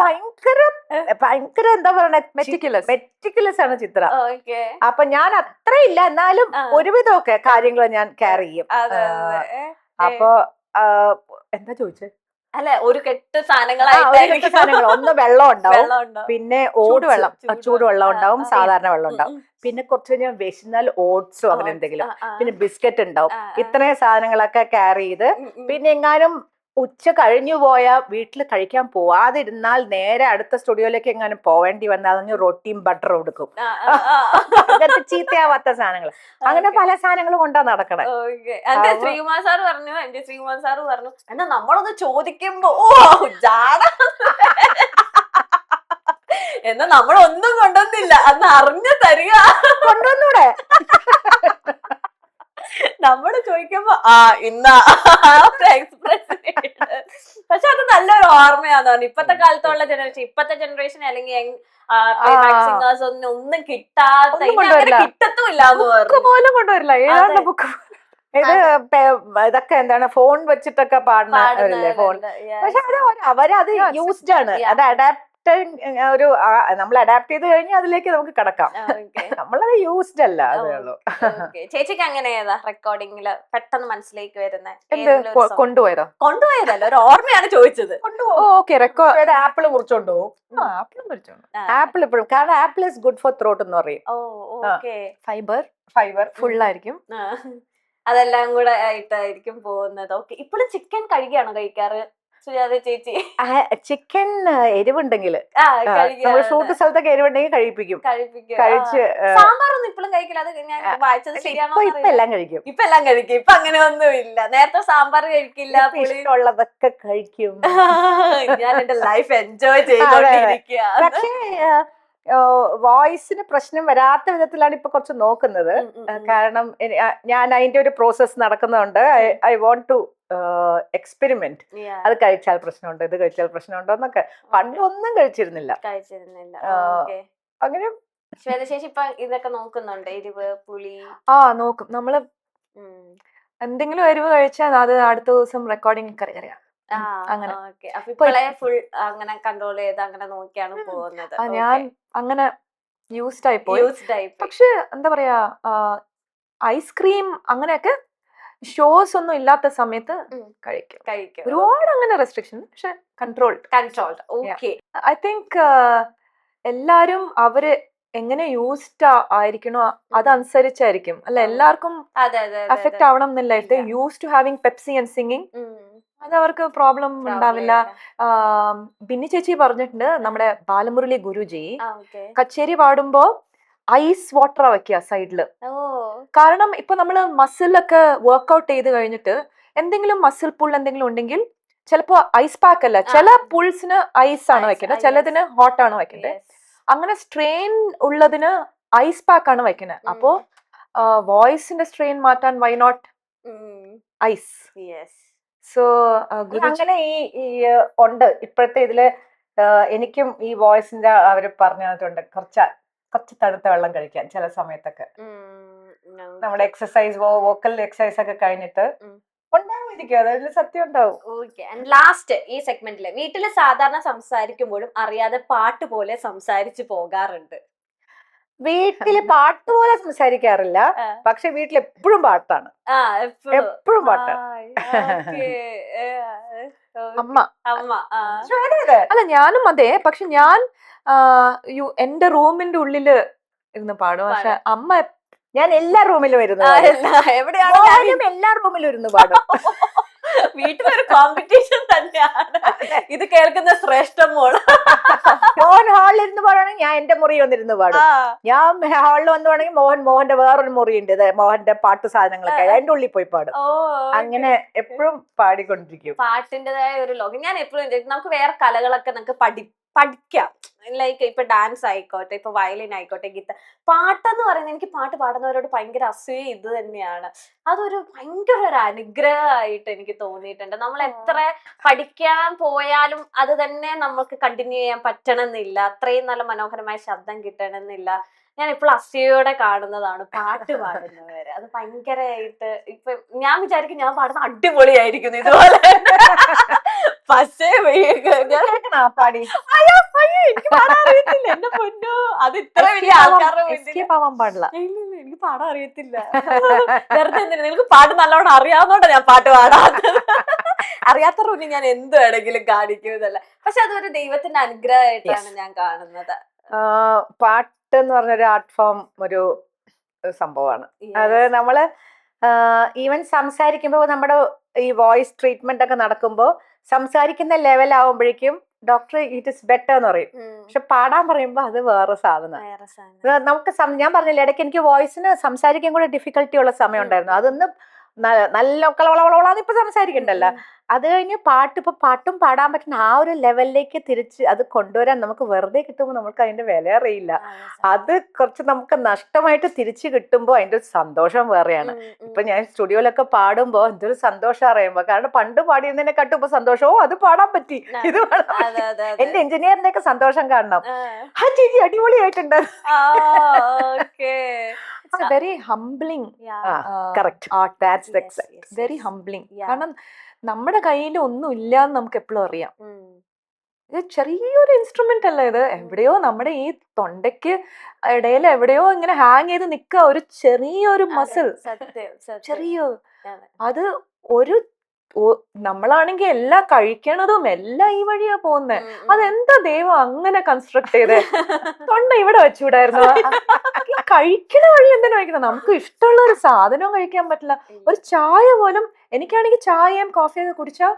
ഭയങ്കര എന്താ പറയണ മെറ്റിക്കുലസ് ആണ് ചിത്ര. അപ്പൊ ഞാൻ അത്ര ഇല്ല, എന്നാലും ഒരുവിധമൊക്കെ കാര്യങ്ങൾ ഞാൻ കെയർ ചെയ്യും. അപ്പൊ എന്താ ചോദിച്ചേ? അല്ലെ, ഒരു കെട്ട് സാധനങ്ങൾ. ഒന്ന് വെള്ളം ഉണ്ടാവും, പിന്നെ ചൂടുവെള്ളം ഉണ്ടാവും, സാധാരണ വെള്ളം ഉണ്ടാവും, പിന്നെ കുറച്ച് കഴിഞ്ഞാൽ വിശന്നാൽ ഓട്സോ അങ്ങനെ എന്തെങ്കിലും, പിന്നെ ബിസ്ക്കറ്റ് ഉണ്ടാവും. ഇത്രയും സാധനങ്ങളൊക്കെ ക്യാരി ചെയ്ത്, പിന്നെ എങ്ങാനും ഉച്ച കഴിഞ്ഞു പോയാ വീട്ടിൽ കഴിക്കാൻ പോവാതിരുന്നാൽ നേരെ അടുത്ത സ്റ്റുഡിയോയിലേക്ക് എങ്ങാനും പോവേണ്ടി വന്നാൽ റൊട്ടിയും ബട്ടറും കൊടുക്കും. അങ്ങനത്തെ ചീത്തയാവാത്ത സാധനങ്ങൾ, അങ്ങനെ പല സാധനങ്ങളും കൊണ്ടാ നടക്കണേ. ശ്രീകുമാർ സാർ പറഞ്ഞു, എന്റെ ശ്രീകുമാർ സാറ് പറഞ്ഞു, എന്നാ നമ്മളൊന്ന് ചോദിക്കുമ്പോ ജാട എന്നാ നമ്മളൊന്നും കൊണ്ടുവന്നില്ല, അന്ന് അറിഞ്ഞു തരിക, കൊണ്ടുവന്നൂടെ? നമ്മള് ചോദിക്കുമ്പോ ഇന്നാ എക്സ്പ്രസ്. പക്ഷെ അത് നല്ലൊരു ഓർമ്മയാന്ന് പറഞ്ഞു. ഇപ്പത്തെ കാലത്തുള്ള ഇപ്പത്തെ ജനറേഷൻ അല്ലെങ്കിൽ സിംഗേഴ്സ് ഒന്നും കിട്ടാത്ത, കിട്ടത്തുമില്ലാന്ന് പോലും കൊണ്ടുവരില്ല. ഏതാണ്ട് ബുക്ക് ഇത് ഇതൊക്കെ എന്താണ് ഫോൺ വെച്ചിട്ടൊക്കെ പാടുന്ന ഫോൺ. പക്ഷെ അവരത് യൂസ്ഡ് ആണ്, അത് അഡാപ്റ്റ് ഒരു നമ്മൾ അഡാപ്റ്റ് ചെയ്ത് കഴിഞ്ഞാൽ അതിലേക്ക് നമുക്ക് കിടക്കാം. നമ്മളത് യൂസ്ഡ് അല്ല, അതേ ഉള്ളൂ. ചേച്ചിക്ക് അങ്ങനെ ഏതാ റെക്കോർഡിംഗില് പെട്ടെന്ന് മനസ്സിലേക്ക് വരുന്ന? കൊണ്ടുപോയതല്ല, ഒരു ഓർമ്മയാണ് ചോദിച്ചത്. ആപ്പിൾ മുറിച്ചോണ്ടോ? ആപ്പിൾ ഇപ്പോഴും, കാരണം apple is good for throat എന്ന് പറയും. ഫൈബർ ഫുൾ ആയിരിക്കും, അതെല്ലാം കൂടെ ആയിട്ടായിരിക്കും പോകുന്നത്. ഓക്കെ. ഇപ്പോഴും ചിക്കൻ കഴുകിയാണോ കഴിക്കാറ് സുജാത ചേച്ചി? ചിക്കൻ എരിവുണ്ടെങ്കിൽ ഷൂട്ട് സ്ഥലത്തൊക്കെ എരിവുണ്ടെങ്കിൽ കഴിപ്പിക്കും. കഴിച്ച് സാമ്പാറൊന്നും ഇപ്പോഴും കഴിക്കില്ല, അത് ഞാൻ വായിച്ചത് ശരിയാണോ? ഇപ്പൊ എല്ലാം കഴിക്കും. ഇപ്പൊ അങ്ങനെ ഒന്നും ഇല്ല. നേരത്തെ സാമ്പാർ കഴിക്കില്ല, ഇഷ്ടമുള്ളതൊക്കെ കഴിക്കും. ഞാൻ എന്റെ ലൈഫ് എൻജോയ് ചെയ്തോണ്ടിരിക്കുക. പക്ഷേ വോയിസിന് പ്രശ്നം വരാത്ത വിധത്തിലാണ് ഇപ്പൊ കുറച്ച് നോക്കുന്നത്. കാരണം ഞാൻ അതിന്റെ ഒരു പ്രോസസ് നടക്കുന്നുണ്ട്. I want to experiment. അത് കഴിച്ചാൽ പ്രശ്നമുണ്ടോ, ഇത് കഴിച്ചാൽ പ്രശ്നമുണ്ടോ എന്നൊക്കെ. പണ്ട് ഒന്നും കഴിച്ചിരുന്നില്ല. അങ്ങനെ ശ്വേതശേഷി ഇപ്പൊ ഇതൊക്കെ നോക്കുന്നുണ്ട്, എരിവ്, പുളി? നോക്കും. നമ്മള് എന്തെങ്കിലും എരിവ് കഴിച്ചാൽ അത് അടുത്ത ദിവസം റെക്കോർഡിംഗ് കറിയാം. അങ്ങനെ ഫുൾ അങ്ങനെ കൺട്രോൾ ചെയ്ത് അങ്ങനെ നോക്കിയാണ് പോകുന്നത്. ഞാൻ അങ്ങനെ യൂസ്ഡ് ആയി പോയി. പക്ഷെ എന്താ പറയാ, ഐസ്ക്രീം അങ്ങനെയൊക്കെ ഷോസ് ഒന്നും ഇല്ലാത്ത സമയത്ത് കഴിക്കും. ഒരുപാട് അങ്ങനെ റെസ്ട്രിക്ഷൻ, പക്ഷെ കൺട്രോൾഡ്. ഐ തിങ്ക് എല്ലാരും അവര് എങ്ങനെ യൂസ്ഡ് ആയിരിക്കണോ അതനുസരിച്ചായിരിക്കും, അല്ല എല്ലാവർക്കും എഫക്ട് ആവണം എന്നില്ല. Used to having Pepsi and singing, അത് അവർക്ക് പ്രോബ്ലം ഉണ്ടാവില്ല. ബിന്നി ചേച്ചി പറഞ്ഞിട്ടുണ്ട്, നമ്മുടെ ബാലമുരളി ഗുരുജി കച്ചേരി പാടുമ്പോ ഐസ് വാട്ടർ വെക്കുക സൈഡില്. കാരണം ഇപ്പൊ നമ്മള് മസിലൊക്കെ വർക്ക്ഔട്ട് ചെയ്ത് കഴിഞ്ഞിട്ട് എന്തെങ്കിലും മസിൽ പുൾ എന്തെങ്കിലും ഉണ്ടെങ്കിൽ ചിലപ്പോ ഐസ് പാക്ക് അല്ല, ചില പുൾസിന് ഐസ് ആണ് വെക്കുന്നത്, ചിലതിന് ഹോട്ട് ആണ് വെക്കുന്നത്. അങ്ങനെ സ്ട്രെയിൻ ഉള്ളതിന് ഐസ് പാക്ക് ആണ് വെക്കുന്നത്. അപ്പോ വോയിസിന്റെ സ്ട്രെയിൻ മാറ്റാൻ വൈ നോട്ട് ഐസ്? സോ അങ്ങനെ ഈ ഉണ്ട് ഇപ്പോഴത്തെ ഇതില്. എനിക്കും ഈ വോയിസിന്റെ അവര് പറഞ്ഞു തന്നിട്ടുണ്ട്, കുറച്ച് തണുത്ത വെള്ളം കഴിക്കാൻ ചില സമയത്തൊക്കെ. നമ്മുടെ എക്സസൈസ്, വോക്കൽ എക്സസൈസ് ഒക്കെ കഴിഞ്ഞിട്ട് ഉണ്ടാവുമായിരിക്കും, അതിൽ സത്യം ഉണ്ടാവും. ലാസ്റ്റ് ഈ സെഗ്മെന്റില്, വീട്ടില് സാധാരണ സംസാരിക്കുമ്പോഴും അറിയാതെ പാട്ട് പോലെ സംസാരിച്ചു പോകാറുണ്ട്? വീട്ടില് പാട്ട് പോലെ സംസാരിക്കാറില്ല, പക്ഷെ വീട്ടിൽ എപ്പോഴും പാട്ടാണ്, എപ്പോഴും പാട്ടാണ്. അമ്മ അമ്മ അല്ല ഞാനും അതെ, പക്ഷെ ഞാൻ എന്റെ റൂമിന്റെ ഉള്ളില് ഇരുന്ന് പാടും. പക്ഷെ അമ്മ ഞാൻ എല്ലാ റൂമിലും ഇരുന്ന് എവിടെയാണ് എല്ലാ റൂമിലും ഇരുന്ന് പാടും. വീട്ടിലൊരു കോമ്പറ്റീഷൻ തന്നെയാണ് ഇത് കേൾക്കുന്ന ശ്രേഷ്ഠ മോള്. മോഹൻ ഹാളിൽ ഇരുന്ന് പാടുകയാണെങ്കിൽ ഞാൻ എന്റെ മുറി വന്നിരുന്ന് പാടും. ഞാൻ ഹാളിൽ വന്ന് പാടുകയാണെങ്കിൽ മോഹന്റെ വേറൊരു മുറിയുണ്ട്, മോഹന്റെ പാട്ട് സാധനങ്ങളൊക്കെ അതിന്റെ ഉള്ളിൽ പോയി പാടും. അങ്ങനെ എപ്പോഴും പാടിക്കൊണ്ടിരിക്കും. പാട്ടിന്റേതായ ഒരു ലോകം. ഞാൻ എപ്പോഴും നമുക്ക് വേറെ കലകളൊക്കെ നമുക്ക് പഠിക്കാം. ലൈക്ക് ഇപ്പൊ ഡാൻസ് ആയിക്കോട്ടെ, ഇപ്പൊ വയലിൻ ആയിക്കോട്ടെ, ഗീത. പാട്ടെന്ന് പറയുന്നത് എനിക്ക് പാട്ട് പാടുന്നവരോട് ഭയങ്കര അസൂയ ഇത് തന്നെയാണ്. അതൊരു ഭയങ്കര ഒരു അനുഗ്രഹമായിട്ട് എനിക്ക് തോന്നിയിട്ടുണ്ട്. നമ്മൾ എത്ര പഠിക്കാൻ പോയാലും അത് തന്നെ നമുക്ക് കണ്ടിന്യൂ ചെയ്യാൻ പറ്റണമെന്നില്ല. അത്രയും നല്ല മനോഹരമായ ശബ്ദം കിട്ടണമെന്നില്ല. ഞാൻ ഇപ്പോൾ അസൂയയോടെ കാണുന്നതാണ് പാട്ട് പാടുന്നവര്. അത് ഭയങ്കരമായിട്ട് ഇപ്പൊ ഞാൻ വിചാരിക്കും ഞാൻ പാടുന്ന അടിപൊളിയായിരിക്കുന്നു ഇതുപോലെ. പക്ഷേ പാടി എനിക്ക് പാടാൻ അറിയത്തില്ല എന്റെ പൊന്നോ. അത് ഇത്ര വലിയ ആൾക്കാരുടെ പാടില്ല. എനിക്ക് പാടാൻ അറിയത്തില്ല. വെറുതെ എന്തിനാ, നിങ്ങൾക്ക് പാട്ട് നല്ലോണം അറിയാവുന്നോണ്ടാ ഞാൻ പാട്ട് പാടാത്തത്. അറിയാത്തവരുടെ മുന്നിൽ ഞാൻ എന്ത് വേണമെങ്കിലും കാണിക്കുന്നതല്ല. പക്ഷെ അതൊരു ദൈവത്തിന്റെ അനുഗ്രഹമായിട്ടാണ് ഞാൻ കാണുന്നത്. പാട്ട് എന്ന് പറഞ്ഞൊരു ആർട്ട് ഫോം ഒരു സംഭവമാണ്. അത് നമ്മള് ഈവൻ സംസാരിക്കുമ്പോൾ നമ്മുടെ ഈ വോയിസ് ട്രീറ്റ്മെന്റ് ഒക്കെ നടക്കുമ്പോൾ സംസാരിക്കുന്ന ലെവൽ ആവുമ്പോഴേക്കും ഡോക്ടർ ഇറ്റ് ഇസ് ബെറ്റർ എന്ന് പറയും. പക്ഷെ പാടാൻ പറയുമ്പോ അത് വേറെ സാധനം. നമുക്ക് ഞാൻ പറഞ്ഞില്ല, ഇടയ്ക്ക് എനിക്ക് വോയിസിന് സംസാരിക്കാൻ കൂടെ ഡിഫിക്കൽട്ടി ഉള്ള സമയം ഉണ്ടായിരുന്നു. അതൊന്ന് നല്ല കളവളവളാന്ന് ഇപ്പൊ സംസാരിക്കണ്ടല്ലോ. അത് കഴിഞ്ഞ് ഇപ്പൊ പാട്ടും പാടാൻ പറ്റുന്ന ആ ഒരു ലെവലിലേക്ക് തിരിച്ച് അത് കൊണ്ടുവരാൻ നമുക്ക് വെറുതെ കിട്ടുമ്പോൾ നമുക്ക് അതിന്റെ വില അറിയില്ല. അത് കുറച്ച് നമുക്ക് നഷ്ടമായിട്ട് തിരിച്ചു കിട്ടുമ്പോൾ അതിന്റെ ഒരു സന്തോഷം വേറെയാണ്. ഇപ്പൊ ഞാൻ സ്റ്റുഡിയോയിലൊക്കെ പാടുമ്പോ എന്തൊരു സന്തോഷം അറിയുമ്പോ, കാരണം പണ്ട് പാടിയതിനെ കട്ടുമ്പോ സന്തോഷമോ അത് പാടാൻ പറ്റി, ഇത് എന്റെ എഞ്ചിനീയറിന്റെ ഒക്കെ സന്തോഷം കാണണം. ആ ചേച്ചി അടിപൊളിയായിട്ടുണ്ട്. Very humbling. Very humbling. കാരണം നമ്മുടെ കയ്യിൽ ഒന്നും ഇല്ലാന്ന് നമുക്ക് എപ്പോഴും അറിയാം. ഇത് ചെറിയൊരു ഇൻസ്ട്രുമെന്റ് അല്ല ഇത്. എവിടെയോ നമ്മുടെ ഈ തൊണ്ടയ്ക്ക് ഇടയിൽ എവിടെയോ ഇങ്ങനെ ഹാങ് ചെയ്ത് നിൽക്കുക ഒരു ചെറിയൊരു മസിൽ. ചെറിയ അത് ഒരു നമ്മളാണെങ്കിൽ എല്ലാം കഴിക്കണതും എല്ലാം ഈ വഴിയാ പോകുന്നത്. അതെന്താ ദൈവം അങ്ങനെ കൺസ്ട്രക്ട് ചെയ്തേ? തൊണ്ട ഇവിടെ വെച്ചുകൂടായിരുന്നു. കഴിക്കണ വഴി എന്തിനാ കഴിക്കണം? നമുക്ക് ഇഷ്ടമുള്ള ഒരു സാധനവും കഴിക്കാൻ പറ്റില്ല. ഒരു ചായ പോലും, എനിക്കാണെങ്കിൽ ചായയും കോഫിയൊക്കെ കുടിച്ചാൽ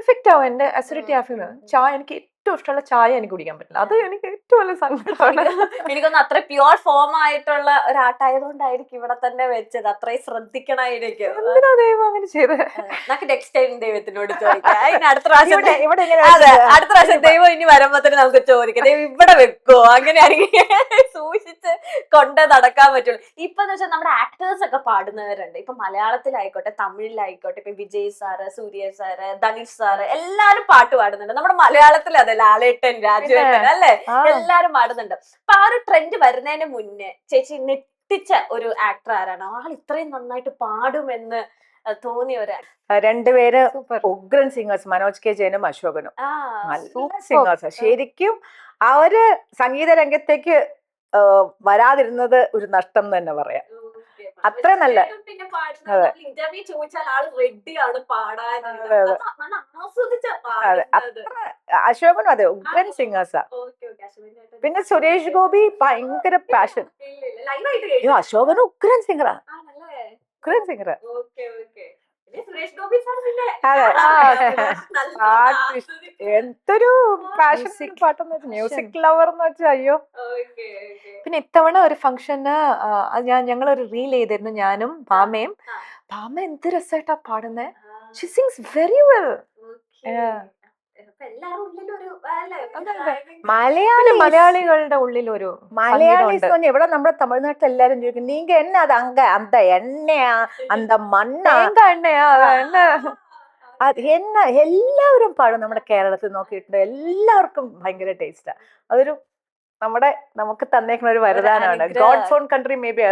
എഫക്റ്റ് ആവും, എന്റെ അസിഡിറ്റി ആഫിന്. ചായ എനിക്ക് ഏറ്റവും ഇഷ്ടമുള്ള ചായ എനിക്ക് കുടിക്കാൻ പറ്റില്ല. അത് എനിക്ക് ഏറ്റവും വലിയ സങ്കടമാണ്. എനിക്കൊന്ന് അത്ര പ്യുവർ ഫോം ആയിട്ടുള്ള ഒരു ആട്ടായതുകൊണ്ടായിരിക്കും ഇവിടെ തന്നെ വെച്ചത്. അത്രയും ശ്രദ്ധിക്കണമായിരിക്കും. എന്തിനാ ദൈവം അങ്ങനെ ചെയ്തത്? നമുക്ക് നെക്സ്റ്റ് ടൈം ദൈവത്തിനോട് ചോദിക്കാം. അടുത്ത പ്രാവശ്യം ദൈവം ഇനി വരുമ്പോഴത്തേന് നമുക്ക് ചോദിക്കാം, ദൈവം ഇവിടെ വെക്കോ, അങ്ങനെയാണെങ്കിൽ സൂക്ഷിച്ച് കൊണ്ട് നടക്കാൻ പറ്റുള്ളൂ. ഇപ്പൊ എന്ന് വെച്ചാൽ നമ്മുടെ ആക്ടേഴ്സ് ഒക്കെ പാടുന്നവരുണ്ട്. ഇപ്പൊ മലയാളത്തിലായിക്കോട്ടെ, തമിഴിലായിക്കോട്ടെ, ഇപ്പൊ വിജയ് സാറ്, സൂര്യ സാറ്, ധനുഷ് സാറ് എല്ലാരും പാട്ട് പാടുന്നുണ്ട്. നമ്മുടെ മലയാളത്തിൽ അതെ ലാലേട്ടൻ, രാജുവേട്ടൻ അല്ലെ, എല്ലാരും പാടുന്നുണ്ട്. അപ്പൊ ആ ഒരു ട്രെൻഡ് വരുന്നതിന് മുന്നേ ചേച്ചി ഞെട്ടിച്ച ഒരു ആക്ടർ ആരാണ്? ആൾ ഇത്രയും നന്നായിട്ട് പാടുമെന്ന് തോന്നിയ ഒരു രണ്ടുപേര് ഉഗ്രൻ സിംഗേഴ്സ്, മനോജ് കെ ജയനും അശോകനും. നല്ല സിംഗേഴ്സ്. ശരിക്കും അവര് സംഗീത രംഗത്തേക്ക് വരാതിരുന്നത് ഒരു നഷ്ടം തന്നെ പറയാം. അത്ര നല്ല. ഇന്റർവ്യൂ ചോദിച്ചാൽ ആള് റെഡിയാണ് പാടാൻ. അശോകനും അതെ ഉഗ്രൻ സിംഗേഴ്സാ. പിന്നെ സുരേഷ് ഗോപി ഭയങ്കര പാഷൻ. അശോകനും ഉഗ്രൻ സിംഗറാ, ഉഗ്രൻ സിംഗറാ. എന്തൊരു പാഷൻ പാട്ടെന്ന് വെച്ചാൽ, മ്യൂസിക് ലവർ എന്ന് വെച്ചാൽ അയ്യോ. പിന്നെ ഇത്തവണ ഒരു ഫംഗ്ഷന് ഞങ്ങളൊരു റീൽ ചെയ്തിരുന്നു, ഞാനും ഭാമയും. ഭാമ എന്ത് രസമായിട്ടാ പാടുന്നേ. She sings very well. മലയാളികളുടെ ഉള്ളിൽ ഒരു മലയാളീസ് ഇവിടെ നമ്മുടെ തമിഴ്നാട്ടിൽ എല്ലാരും ചോദിക്കും, നീങ്ക എണ്ണ അത് അന്ത എണ്ണയാ അന്ത മണ്ണ എണ്ണയാ അത് എണ്ണ. എല്ലാവരും പാടും നമ്മുടെ കേരളത്തിൽ നോക്കിയിട്ടുണ്ട്. എല്ലാവർക്കും ഭയങ്കര ടേസ്റ്റാ. അതൊരു നമുക്ക് തന്നേക്കുന്ന ഒരു വരദാനാണ്. God's own country maybe.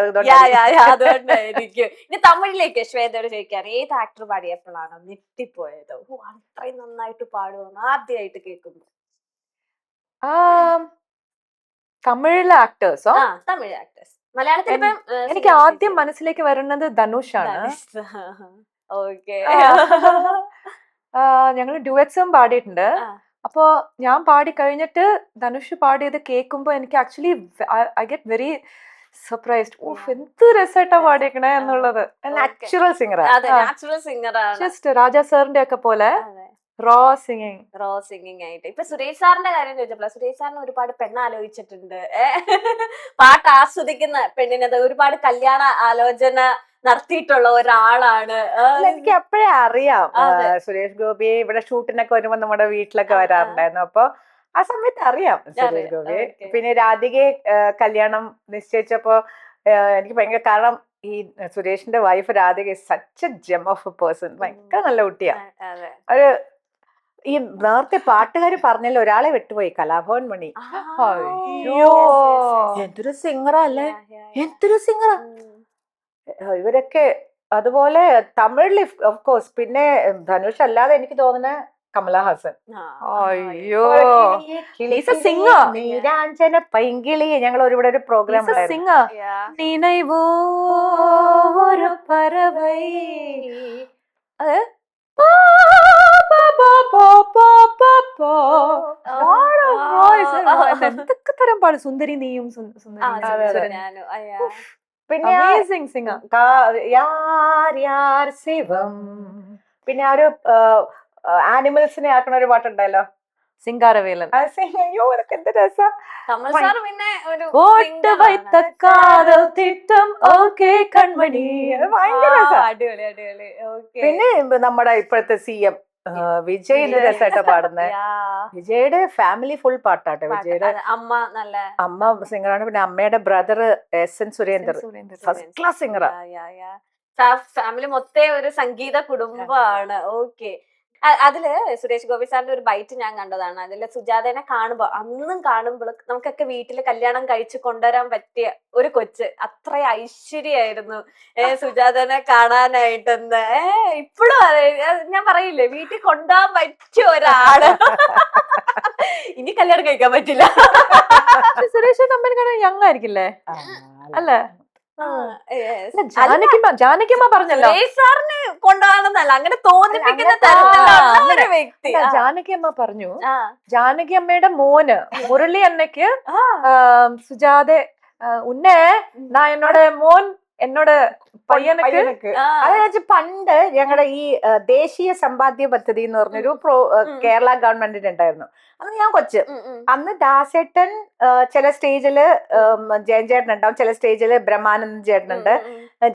അതുകൊണ്ടായിരിക്കും. ഇനി തമിഴിലേക്ക് ശ്വേതയോട് ചോദിക്കാൻ, ഏത് ആക്ടർ പാടിയപ്പോഴാണോ ഞെട്ടിപ്പോയത്? അത്രയും നന്നായിട്ട് പാടുമെന്ന് ആദ്യമായിട്ട് കേൾക്കുന്നു. തമിഴിലെ ആക്ടേഴ്സോ? തമിഴ് ആക്ടേഴ്സ്. മലയാളത്തിൽ ഇപ്പം, എനിക്ക് ആദ്യം മനസ്സിലേക്ക് വരുന്നത് ധനുഷാണ്. ഓക്കെ. ഞങ്ങൾ ഡ്യുവറ്റ്സും പാടിയിട്ടുണ്ട്. ആ. അപ്പോ ഞാൻ പാടി കഴിഞ്ഞിട്ട് ധനുഷ് പാടിയത് കേൾക്കുമ്പോ എനിക്ക് actually I get very surprised. Of, എന്ത് രസമായിട്ടാ പാടിയേക്കണേ എന്നുള്ളത്. നാച്ചുറൽ സിംഗറാ. അതെ, നാച്ചുറൽ സിംഗർ ആണ്. ജസ്റ്റ് രാജാ സാറിന്റെ ഒക്കെ പോലെ റോ സിംഗിങ്. റോ സിംഗിങ് ആയിട്ട്. ഇപ്പൊ സുരേഷ് സാറിന്റെ കാര്യം ചോദിച്ചപ്പോൾ സുരേഷ് സാറിന് ഒരുപാട് പെണ്ണാലോചിച്ചിട്ടുണ്ട്. പാട്ട് ആസ്വദിക്കുന്ന പെണ്ണിനത് ഒരുപാട് കല്യാണ ആലോചന നടത്തിയിട്ടുള്ള ഒരാളാണ്. എനിക്ക് അപ്പോഴേ അറിയാം സുരേഷ് ഗോപി ഇവിടെ ഷൂട്ടിനൊക്കെ വരുമ്പോ നമ്മുടെ വീട്ടിലൊക്കെ വരാറുണ്ടായിരുന്നു. അപ്പൊ ആ സമയത്ത് അറിയാം സുരേഷ് ഗോപി. പിന്നെ രാധികയെ കല്യാണം നിശ്ചയിച്ചപ്പോ എനിക്ക് ഭയങ്കര, കാരണം ഈ സുരേഷിന്റെ wife Radhika such a gem of a person. ഭയങ്കര നല്ല കുട്ടിയാ. ഒരു ഈ നേരത്തെ പാട്ടുകാര് പറഞ്ഞല്ലോ, ഒരാളെ വിട്ടുപോയി, കലാഭവൻ മണി. അയ്യോ, എന്തൊരു സിംഗറാ അല്ലേ, എന്തൊരു സിംഗറാ ഇവരൊക്കെ. അതുപോലെ തമിഴില് ഓഫ് കോഴ്സ്. പിന്നെ ധനുഷ് അല്ലാതെ എനിക്ക് തോന്നുന്ന കമലഹാസൻ. അയ്യോ, നീരാഞ്ജന പൈങ്കിളി. ഞങ്ങൾ ഇവിടെ ഒരു പ്രോഗ്രാം സിംഗർ. നിனைவோ ഒരു പറവൈ. അത് എന്തൊക്കെ തരം പാടും. സുന്ദരി നീയും പിന്നെ ശിവം. പിന്നെ ആ ഒരു ആനിമൽസിനെ ആക്കണ ഒരു പാട്ടുണ്ടല്ലോ, സിംഗാരവേലൻ. അയ്യോ, അതൊക്കെ എന്ത് രസാ. കമൽ സാർ പിന്നെ ഒരു ഓട്ട് വൈത്ത കാതൽ തിട്ടം ഓക്കേ കൺമണി. ഭയങ്കര രസാ. അടിപൊളി അടിപൊളി. പിന്നെ നമ്മുടെ ഇപ്പോഴത്തെ CM വിജയ് രസമായിട്ടാ പാടുന്നത്. വിജയുടെ ഫാമിലി ഫുൾ പാട്ടാട്ടെ. വിജയുടെ അമ്മ സിംഗറാണ്. പിന്നെ അമ്മയുടെ brother SN Surendran first class സിംഗറാ. ഫാമിലി മൊത്തം ഒരു സംഗീത കുടുംബമാണ്. ഓക്കെ. അതില് സുരേഷ് ഗോപി സാറിന്റെ ഒരു ബൈറ്റ് ഞാൻ കണ്ടതാണ്. അതില് സുജാതേനെ കാണുമ്പോ, അന്നും കാണുമ്പോൾ നമുക്കൊക്കെ വീട്ടില് കല്യാണം കഴിച്ച് കൊണ്ടുവരാൻ പറ്റിയ ഒരു കൊച്ച്, അത്ര ഐശ്വര്യായിരുന്നു സുജാതനെ കാണാനായിട്ടെന്ന്. ഇപ്പോഴും ഞാൻ പറയില്ലേ, വീട്ടിൽ കൊണ്ടുപോകാൻ പറ്റിയ ഒരാള്. ഇനി കല്യാണം കഴിക്കാൻ പറ്റില്ല. സുരേഷ് കമ്പനി കാണാൻ യങ് ആയിരിക്കില്ലേ അല്ലേ? ജാനകിയമ്മ പറഞ്ഞല്ലോ സാറിന് കൊണ്ടുപോകണമെന്നല്ല, അങ്ങനെ തോന്നിപ്പിക്കുന്ന തരത്തിലുള്ള ഒരു വ്യക്തി. ജാനകിയമ്മ പറഞ്ഞു, ജാനകിയമ്മയുടെ മോന് മുരളി അന്നയ്ക്ക് സുജാതെ ഉന്നേ എന്നോട് മോൻ എന്നോട് പയ്യനക്ക്. അതായത് പണ്ട് ഞങ്ങളുടെ ഈ ദേശീയ സമ്പാദ്യ പദ്ധതി എന്ന് പറഞ്ഞൊരു കേരള ഗവൺമെന്റിന് ഉണ്ടായിരുന്നു. അന്ന് ഞാൻ കൊച്ച്. അന്ന് ദാസേട്ടൻ ചില സ്റ്റേജില് ജയൻചേട്ടൻ ഉണ്ടാവും, ചില സ്റ്റേജില് ബ്രഹ്മാനന്ദൻ ചേട്ടനുണ്ട്,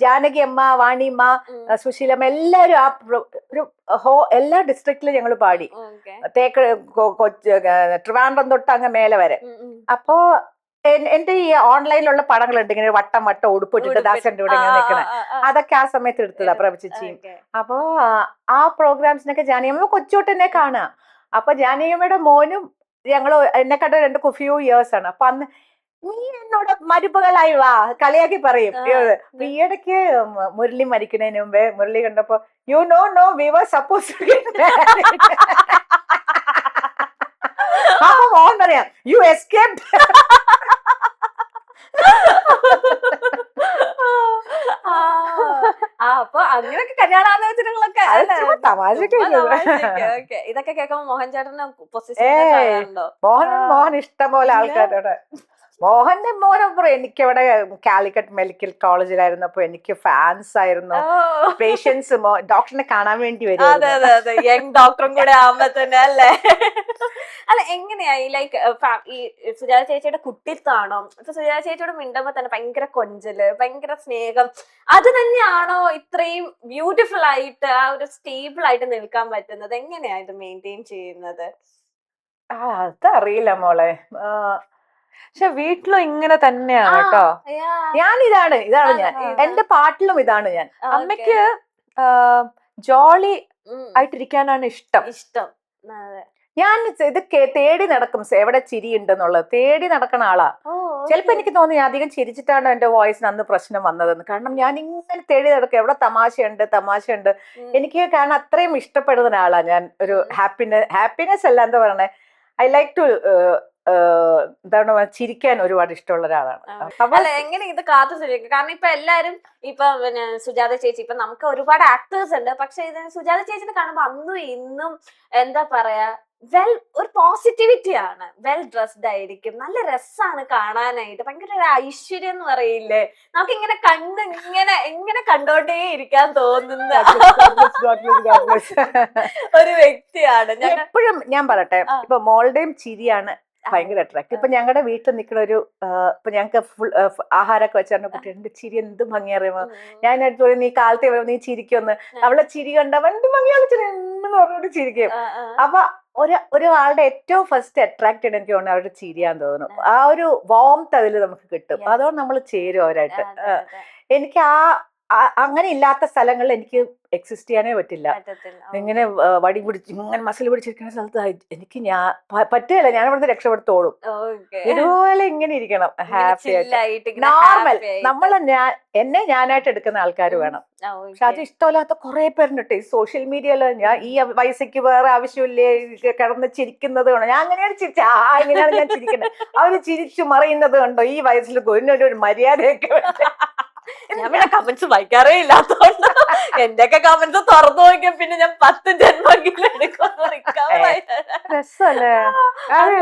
ജാനകി അമ്മ, വാണിയമ്മ, സുശീലമ്മ, എല്ലാരും ആ ഒരു എല്ലാ ഡിസ്ട്രിക്റ്റിലും ഞങ്ങൾ പാടി. ട്രിവാൻഡ്രം തൊട്ട് അങ്ങ് മേലെ വരെ. അപ്പോ എന്റെ ഈ ഓൺലൈനിലുള്ള പടങ്ങളുണ്ട്, ഇങ്ങനെ വട്ടം വട്ടം ഉടുപ്പിട്ടിട്ട് ദാസന്റെ കൂടെ ഇങ്ങനെ നിൽക്കണ, അതൊക്കെ ആ സമയത്ത് എടുത്തതാ പ്രഭചിച്ചിയും. അപ്പോ ആ പ്രോഗ്രാംസിനൊക്കെ ജാനകിയമ്മ കൊച്ചോട്ടെന്നെ കാണാം. അപ്പൊ ജാനകിയമ്മയുടെ മോനും ഞങ്ങള് എന്നെ കണ്ട 2 ഫ്യൂ ഇയേഴ്സ് ആണ്. അപ്പൊ അന്ന് നീ എന്നോട് മരുമകളായി വാ കളിയാക്കി പറയും. ഈയിടയ്ക്ക് മുരളി മരിക്കുന്നതിന് മുമ്പേ മുരളി കണ്ടപ്പോ you know we were suppose മോൻ പറയാം യു എസ്കേപ്ഡ്. അപ്പൊ അങ്ങനെയൊക്കെ കല്യാണാലോചനകളൊക്കെ ഇതൊക്കെ കേൾക്കുമ്പോ മോഹൻ ചേട്ടന് മോഹൻ ഇഷ്ടം പോലെ ആൾക്കാരോട്. മോഹന്റെ മോനപ്പുറം എനിക്കവിടെ കാലിക്കറ്റ് മെഡിക്കൽ കോളേജിലായിരുന്നപ്പോ എനിക്ക് ഫാൻസ് ആയിരുന്നു. പേഷ്യൻസ് ഡോക്ടറിനെ കാണാൻ വേണ്ടി വരും. യങ് ഡോക്ടറും കൂടെ ആവുമ്പോ തന്നെ അല്ലേ? അല്ല, എങ്ങനെയായി ലൈക്ക് ഈ സുജാത ചേച്ചിയുടെ കുട്ടിത്താണോ? ഇപ്പൊ സുജാത ചേച്ചിയോട് മിണ്ടുമ്പോ തന്നെ ഭയങ്കര കൊഞ്ചല്, ഭയങ്കര സ്നേഹം, അത് തന്നെയാണോ ഇത്രയും ബ്യൂട്ടിഫുൾ ആയിട്ട് ആ ഒരു സ്റ്റേബിൾ ആയിട്ട് നിൽക്കാൻ പറ്റുന്നത്? എങ്ങനെയാ ഇത് മെയിൻറ്റെയിൻ ചെയ്യുന്നത്? അതറിയില്ല മോളെ. പക്ഷെ വീട്ടിലും ഇങ്ങനെ തന്നെയാണ് കേട്ടോ. ഇതാണ് ഞാൻ എന്റെ പാട്ടിലും ഇതാണ് ഞാൻ. അമ്മയ്ക്ക് ജോളി ആയിട്ടിരിക്കാനാണ് ഇഷ്ടം. ഞാൻ ഇത് തേടി നടക്കും, എവിടെ ചിരി ഉണ്ടെന്നുള്ളത് തേടി നടക്കണ ആളാ. ചിലപ്പോ എനിക്ക് തോന്നി അധികം ചിരിച്ചിട്ടാണ് എന്റെ വോയിസിന് അന്ന് പ്രശ്നം വന്നതെന്ന്. കാരണം ഞാൻ ഇങ്ങനെ തേടി നടക്കും, എവിടെ തമാശയുണ്ട്. എനിക്ക് കാരണം അത്രയും ഇഷ്ടപ്പെടുന്ന ആളാ ഞാൻ. ഒരു ഹാപ്പിനെസ് അല്ല, എന്താ പറയണേ, ഐ ലൈക്ക് ടു എന്താണ് ചിരിക്കാൻ ഒരുപാട് ഇഷ്ടമുള്ള ഒരാളാണ്. അപ്പൊ അല്ല എങ്ങനെ ഇത് കാത്തു സൂക്ഷിക്കും? കാരണം ഇപ്പൊ എല്ലാരും ഇപ്പൊ പിന്നെ സുജാത ചേച്ചി, ഇപ്പൊ നമുക്ക് ഒരുപാട് ആക്ടേഴ്സ് ഉണ്ട്, പക്ഷെ ഇത് സുജാത ചേച്ചിനെ കാണുമ്പോ അന്നും ഇന്നും എന്താ പറയാ ഒരു പോസിറ്റിവിറ്റി ആണ്. വെൽ ഡ്രസ്ഡ് ആയിരിക്കും, നല്ല രസാണ് കാണാനായിട്ട്, ഭയങ്കര ഒരു ഐശ്വര്യം എന്ന് പറയില്ലേ, നമുക്ക് ഇങ്ങനെ കണ്ട് ഇങ്ങനെ കണ്ടോണ്ടേ ഇരിക്കാൻ തോന്നുന്ന ഒരു വ്യക്തിയാണ്. എപ്പോഴും ഞാൻ പറയട്ടെ, ഇപ്പൊ മോളുടെയും ചിരിയാണ് ഭയങ്കര അട്രാക്ട്. ഇപ്പൊ ഞങ്ങളുടെ വീട്ടിൽ നിൽക്കുന്ന ഒരു ഇപ്പൊ ഞങ്ങക്ക് ഫുൾ ആഹാരമൊക്കെ വെച്ചാൽ കുട്ടി എന്റെ ചിരി എന്ത് ഭംഗിയറിയുമോ, ഞാൻ എടുത്തു നീ കാലത്തെ നീ ചിരിക്കൊന്ന്, അവളെ ചിരി കണ്ട എന്ത് ഭംഗിയാണ് ചിരി എന്ന് പറഞ്ഞിട്ട് ചിരിക്കും. അപ്പൊ ഒരാളുടെ ഏറ്റവും ഫസ്റ്റ് അട്രാക്റ്റഡ് എനിക്ക് തോന്നുന്നു അവരുടെ ചിരിയാന്ന് തോന്നുന്നു. ആ ഒരു വാംത്ത് അതിൽ നമുക്ക് കിട്ടും, അതുകൊണ്ട് നമ്മൾ ചേരും അവരായിട്ട്. എനിക്ക് അങ്ങനെ ഇല്ലാത്ത സ്ഥലങ്ങളിൽ എനിക്ക് എക്സിസ്റ്റ് ചെയ്യാനേ പറ്റില്ല. ഇങ്ങനെ വടി പിടിച്ച് ഇങ്ങനെ മസിൽ പിടിച്ചിരിക്കുന്ന സ്ഥലത്ത് എനിക്ക് പറ്റില്ല, ഞാൻ ഇവിടുന്ന് രക്ഷപ്പെടുത്തോളും. ഇതുപോലെ ഇങ്ങനെ ഇരിക്കണം, ഹാപ്പി ആയിട്ട് നോർമൽ. എന്നെ ഞാനായിട്ട് എടുക്കുന്ന ആൾക്കാർ വേണം. പക്ഷെ അത് ഇഷ്ടമില്ലാത്ത കുറെ പേരുണ്ട് ഈ സോഷ്യൽ മീഡിയയില്. ഞാൻ ഈ വയസ്സയ്ക്ക് വേറെ ആവശ്യമില്ലേ കിടന്ന് ചിരിക്കുന്നത് കണ്ടോ, ഞാൻ അങ്ങനെയാണ് ചിരിച്ച ഇങ്ങനെയാണ് ഞാൻ ചിരിക്കുന്നത്, അവര് ചിരിച്ചു മറിയുന്നത് കണ്ടോ, ഈ വയസ്സിൽ ഒരു മര്യാദയൊക്കെ ഞാൻ പിന്നെ കമന്റ്സ് വായിക്കാറേ ഇല്ലാത്തോണ്ട് എന്റെയൊക്കെ കമന്റ്സ് തുറന്നു നോക്കിയ പിന്നെ ഞാൻ 10 ജന്മമെങ്കിലും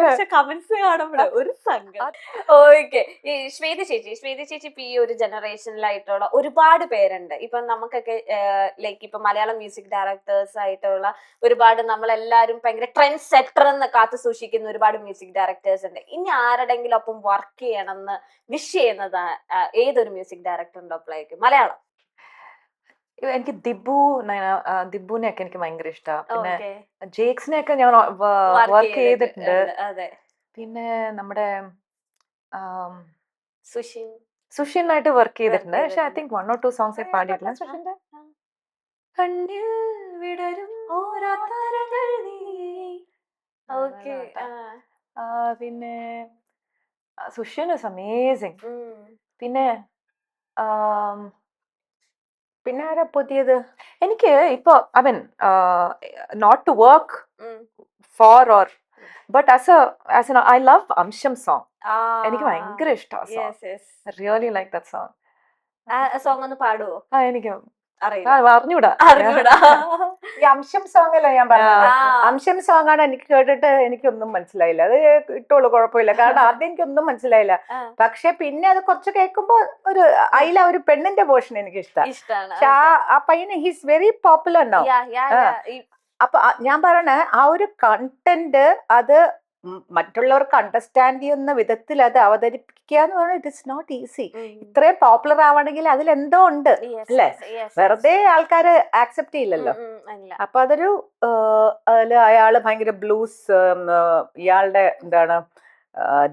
പക്ഷെ കമന്റ്സ് കാണുമ്പോഴേ ഒരു സങ്കടം. ഓക്കെ, ഈ ശ്വേത ചേച്ചി ഇപ്പൊ ഈ ഒരു ജനറേഷനിലായിട്ടുള്ള ഒരുപാട് പേരുണ്ട്. ഇപ്പൊ നമുക്കൊക്കെ ലൈക്ക് ഇപ്പൊ മലയാളം മ്യൂസിക് ഡയറക്ടേഴ്സ് ആയിട്ടുള്ള ഒരുപാട്, നമ്മളെല്ലാരും ഭയങ്കര ട്രെൻഡ് സെറ്റർ എന്ന് കാത്തു സൂക്ഷിക്കുന്ന ഒരുപാട് മ്യൂസിക് ഡയറക്ടേഴ്സ് ഉണ്ട്. ഇനി ആരുടെങ്കിലും ഒപ്പം വർക്ക് ചെയ്യണമെന്ന് വിഷ് ചെയ്യുന്നത് ഏതൊരു മ്യൂസിക് ഡയറക്ടർ ഉണ്ടോ അപ്പോഴേക്കും മലയാളം? എനിക്ക് ദിബുനെയൊക്കെ എനിക്ക് ഭയങ്കര ഇഷ്ടമാണ്. പിന്നെ ജേക്സിനെയൊക്കെ ഞാൻ വർക്ക് ചെയ്തിട്ടുണ്ട്. പിന്നെ നമ്മുടെ സുഷിനായിട്ട് വർക്ക് ചെയ്തിട്ടുണ്ട്. പക്ഷെ ഐ തിങ്ക് 1 or 2 സോങ്സ് പാടിയിട്ടില്ല. സുഷിന്റെ കണ്ണിൽ വിടരും പിന്നെ സുഷിൻ ഇസ് അമേസിങ്. പിന്നെ പിന്നെ ആരാ പുതിയത്? എനിക്ക് ഇപ്പൊ I mean not to work for or but as I love അംശം സോങ്. എനിക്ക് ഭയങ്കര ഇഷ്ടമാണ്. Really like that song. Song ഒന്ന് പാടുവോ? എനിക്ക് അറിഞ്ഞൂടാ. ഈ അംശം സോങ് അല്ലേ ഞാൻ പറഞ്ഞത്? അംശം സോങ് ആണ് എനിക്ക് കേട്ടിട്ട് എനിക്കൊന്നും മനസ്സിലായില്ല. അത് ഇട്ടോളൂ, കുഴപ്പമില്ല, കാരണം ആദ്യം എനിക്കൊന്നും മനസ്സിലായില്ല. പക്ഷെ പിന്നെ അത് കുറച്ച് കേൾക്കുമ്പോ ഒരു പെണ്ണിന്റെ പോർഷൻ എനിക്ക് ഇഷ്ടമാണ്. പക്ഷെ ആ പയ്യന് ഹീസ് വെരി പോപ്പുലർ നൗ. അപ്പൊ ഞാൻ പറയണേ, ആ ഒരു കണ്ടന്റ് അത് മറ്റുള്ളവർക്ക് അണ്ടർസ്റ്റാൻഡ് ചെയ്യുന്ന വിധത്തിൽ അത് അവതരിപ്പിക്കുക എന്ന് പറഞ്ഞാൽ ഇറ്റ് ഇസ് നോട്ട് ഈസി. ഇത്രയും പോപ്പുലർ ആവണമെങ്കിൽ അതിലെന്തോ ഉണ്ട് അല്ലേ, വെറുതെ ആൾക്കാര് ആക്സെപ്റ്റ് ചെയ്യില്ലല്ലോ. അപ്പൊ അതൊരു അതില് അയാള് ഭയങ്കര ബ്ലൂസ്, ഇയാളുടെ എന്താണ്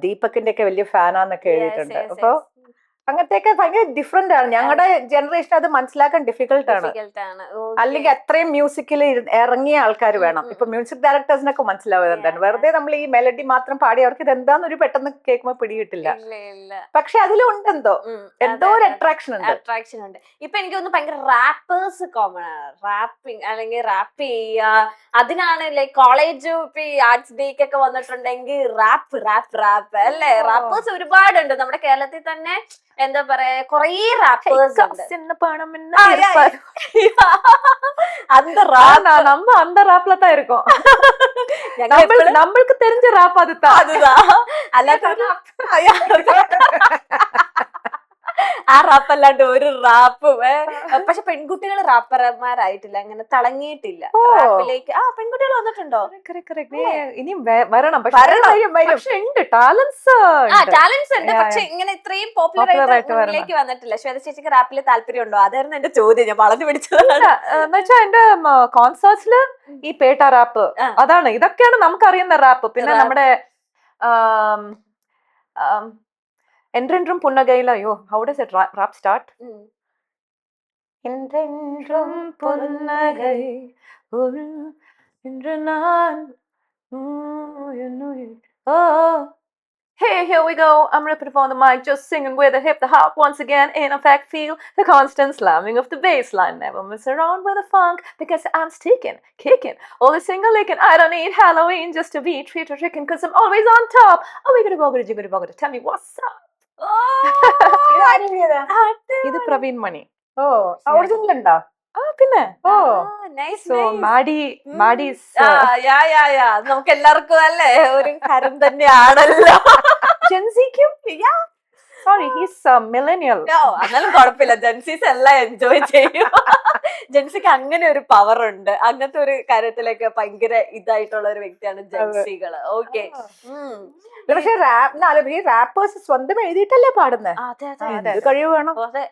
ദീപകിന്റെ ഒക്കെ വലിയ ഫാനാന്നൊക്കെ എഴുതിയിട്ടുണ്ട്. അപ്പൊ അങ്ങനത്തെയൊക്കെ ഭയങ്കര ഡിഫറെന്റ് ആണ്. ഞങ്ങളുടെ ജനറേഷൻ അത് മനസ്സിലാക്കാൻ ഡിഫിക്കൽട്ട് ആണ്. അല്ലെങ്കിൽ അത്രയും മ്യൂസിക്കിൽ ഇറങ്ങിയ ആൾക്കാർ വേണം. ഇപ്പൊ മ്യൂസിക് ഡയറക്ടേഴ്സിനൊക്കെ മനസ്സിലാവുക എന്താണ്, വെറുതെ നമ്മൾ ഈ മെലഡി മാത്രം പാടി അവർക്ക് ഇത് എന്താന്ന് ഒരു പെട്ടെന്ന് കേൾക്കുമ്പോൾ പിടികിട്ടില്ല. പക്ഷെ അതിലുണ്ട് എന്തോ ഒരു അട്രാക്ഷൻ ഉണ്ട്. ഇപ്പൊ എനിക്ക് തോന്നുന്നു ഭയങ്കര റാപ്പേഴ്സ് കോമൺ ആണ്. റാപ്പിംഗ് അല്ലെങ്കിൽ റാപ്പ് ചെയ്യുക, അതിനാണ് ലൈക് കോളേജ് ഇപ്പൊ ഈ ആർട്സ് ഡേക്കൊക്കെ വന്നിട്ടുണ്ടെങ്കിൽ റാപ്പ് അല്ലേ, റാപ്പേഴ്സ് ഒരുപാടുണ്ട് നമ്മുടെ കേരളത്തിൽ തന്നെ. എന്താ പറയാ, കൊറേ റാപ്പേഴ്സ് அந்த ராப்ல தான் இருக்கோம். நம்மளுக்கு தெரிஞ்ச ராப் அதுதான். ആ റാപ്പ് അല്ലാണ്ട് ഒരു റാപ്പും. പക്ഷെ പെൺകുട്ടികൾ റാപ്പർമാരായിട്ടില്ല, അങ്ങനെ തിളങ്ങിയിട്ടില്ല റാപ്പിലേക്ക്. പെൺകുട്ടികൾ വന്നിട്ടുണ്ടോ? ഇനിയും വരണം. പക്ഷെ ടാലൻസ് ഉണ്ട്, പക്ഷെ ഇങ്ങനെ ഇത്രയും പോപ്പുലർ ആയിട്ട് വന്നിട്ടില്ല. ശ്വേത ചേച്ചിക്ക് റാപ്പിൽ താല്പര്യം ഉണ്ടോ? അതായിരുന്നു എന്റെ ചോദ്യം, ഞാൻ വളഞ്ഞു പിടിച്ചത്. എന്നുവെച്ചാ എന്റെ കോൺസേർട്സില് ഈ പേട്ട റാപ്പ്, അതാണ്, ഇതൊക്കെയാണ് നമുക്കറിയുന്ന റാപ്പ്. പിന്നെ നമ്മുടെ என்றென்றும் புன்னகையில், ஐயோ, how does it rap start? என்றென்றும் புன்னகை என்று நான் Hey, here we go. I'm ripping up on the mic, just singing with the hip, the hop once again. In effect, feel the constant slamming of the bass line. Never mess around with the funk because I'm sticking, kicking, always single licking. I don't need Halloween just to be treated tricking because I'm always on top. Oh, we gotta jiggity boggle. Tell me what's up. ഇത് പ്രവീൺ മണി. ഓ original ഉണ്ടോ? ആ പിന്നെ. ഓ so മാഡീസ് നമുക്ക് എല്ലാവർക്കും അല്ലേ ഒരു ഹരം തന്നെയാണല്ലോ. ജെൻസിക്കും സോറി ഹീസ് മില്ലേനിയൽ. എന്നാലും കുഴപ്പമില്ല, ജെൻസീസ് എല്ലാം എൻജോയ് ചെയ്യും. ജെൻസിക്ക് അങ്ങനെ ഒരു പവർ ഉണ്ട്, അങ്ങനത്തെ ഒരു കാര്യത്തിലൊക്കെ ഭയങ്കര ഇതായിട്ടുള്ള ഒരു വ്യക്തിയാണ് ജെൻസികള്. ഓക്കെ. പക്ഷെ റാപ്പേഴ്സ് സ്വന്തം എഴുതിയിട്ടല്ലേ പാടുന്നത്. കഴിവ് വേണം. അതെ.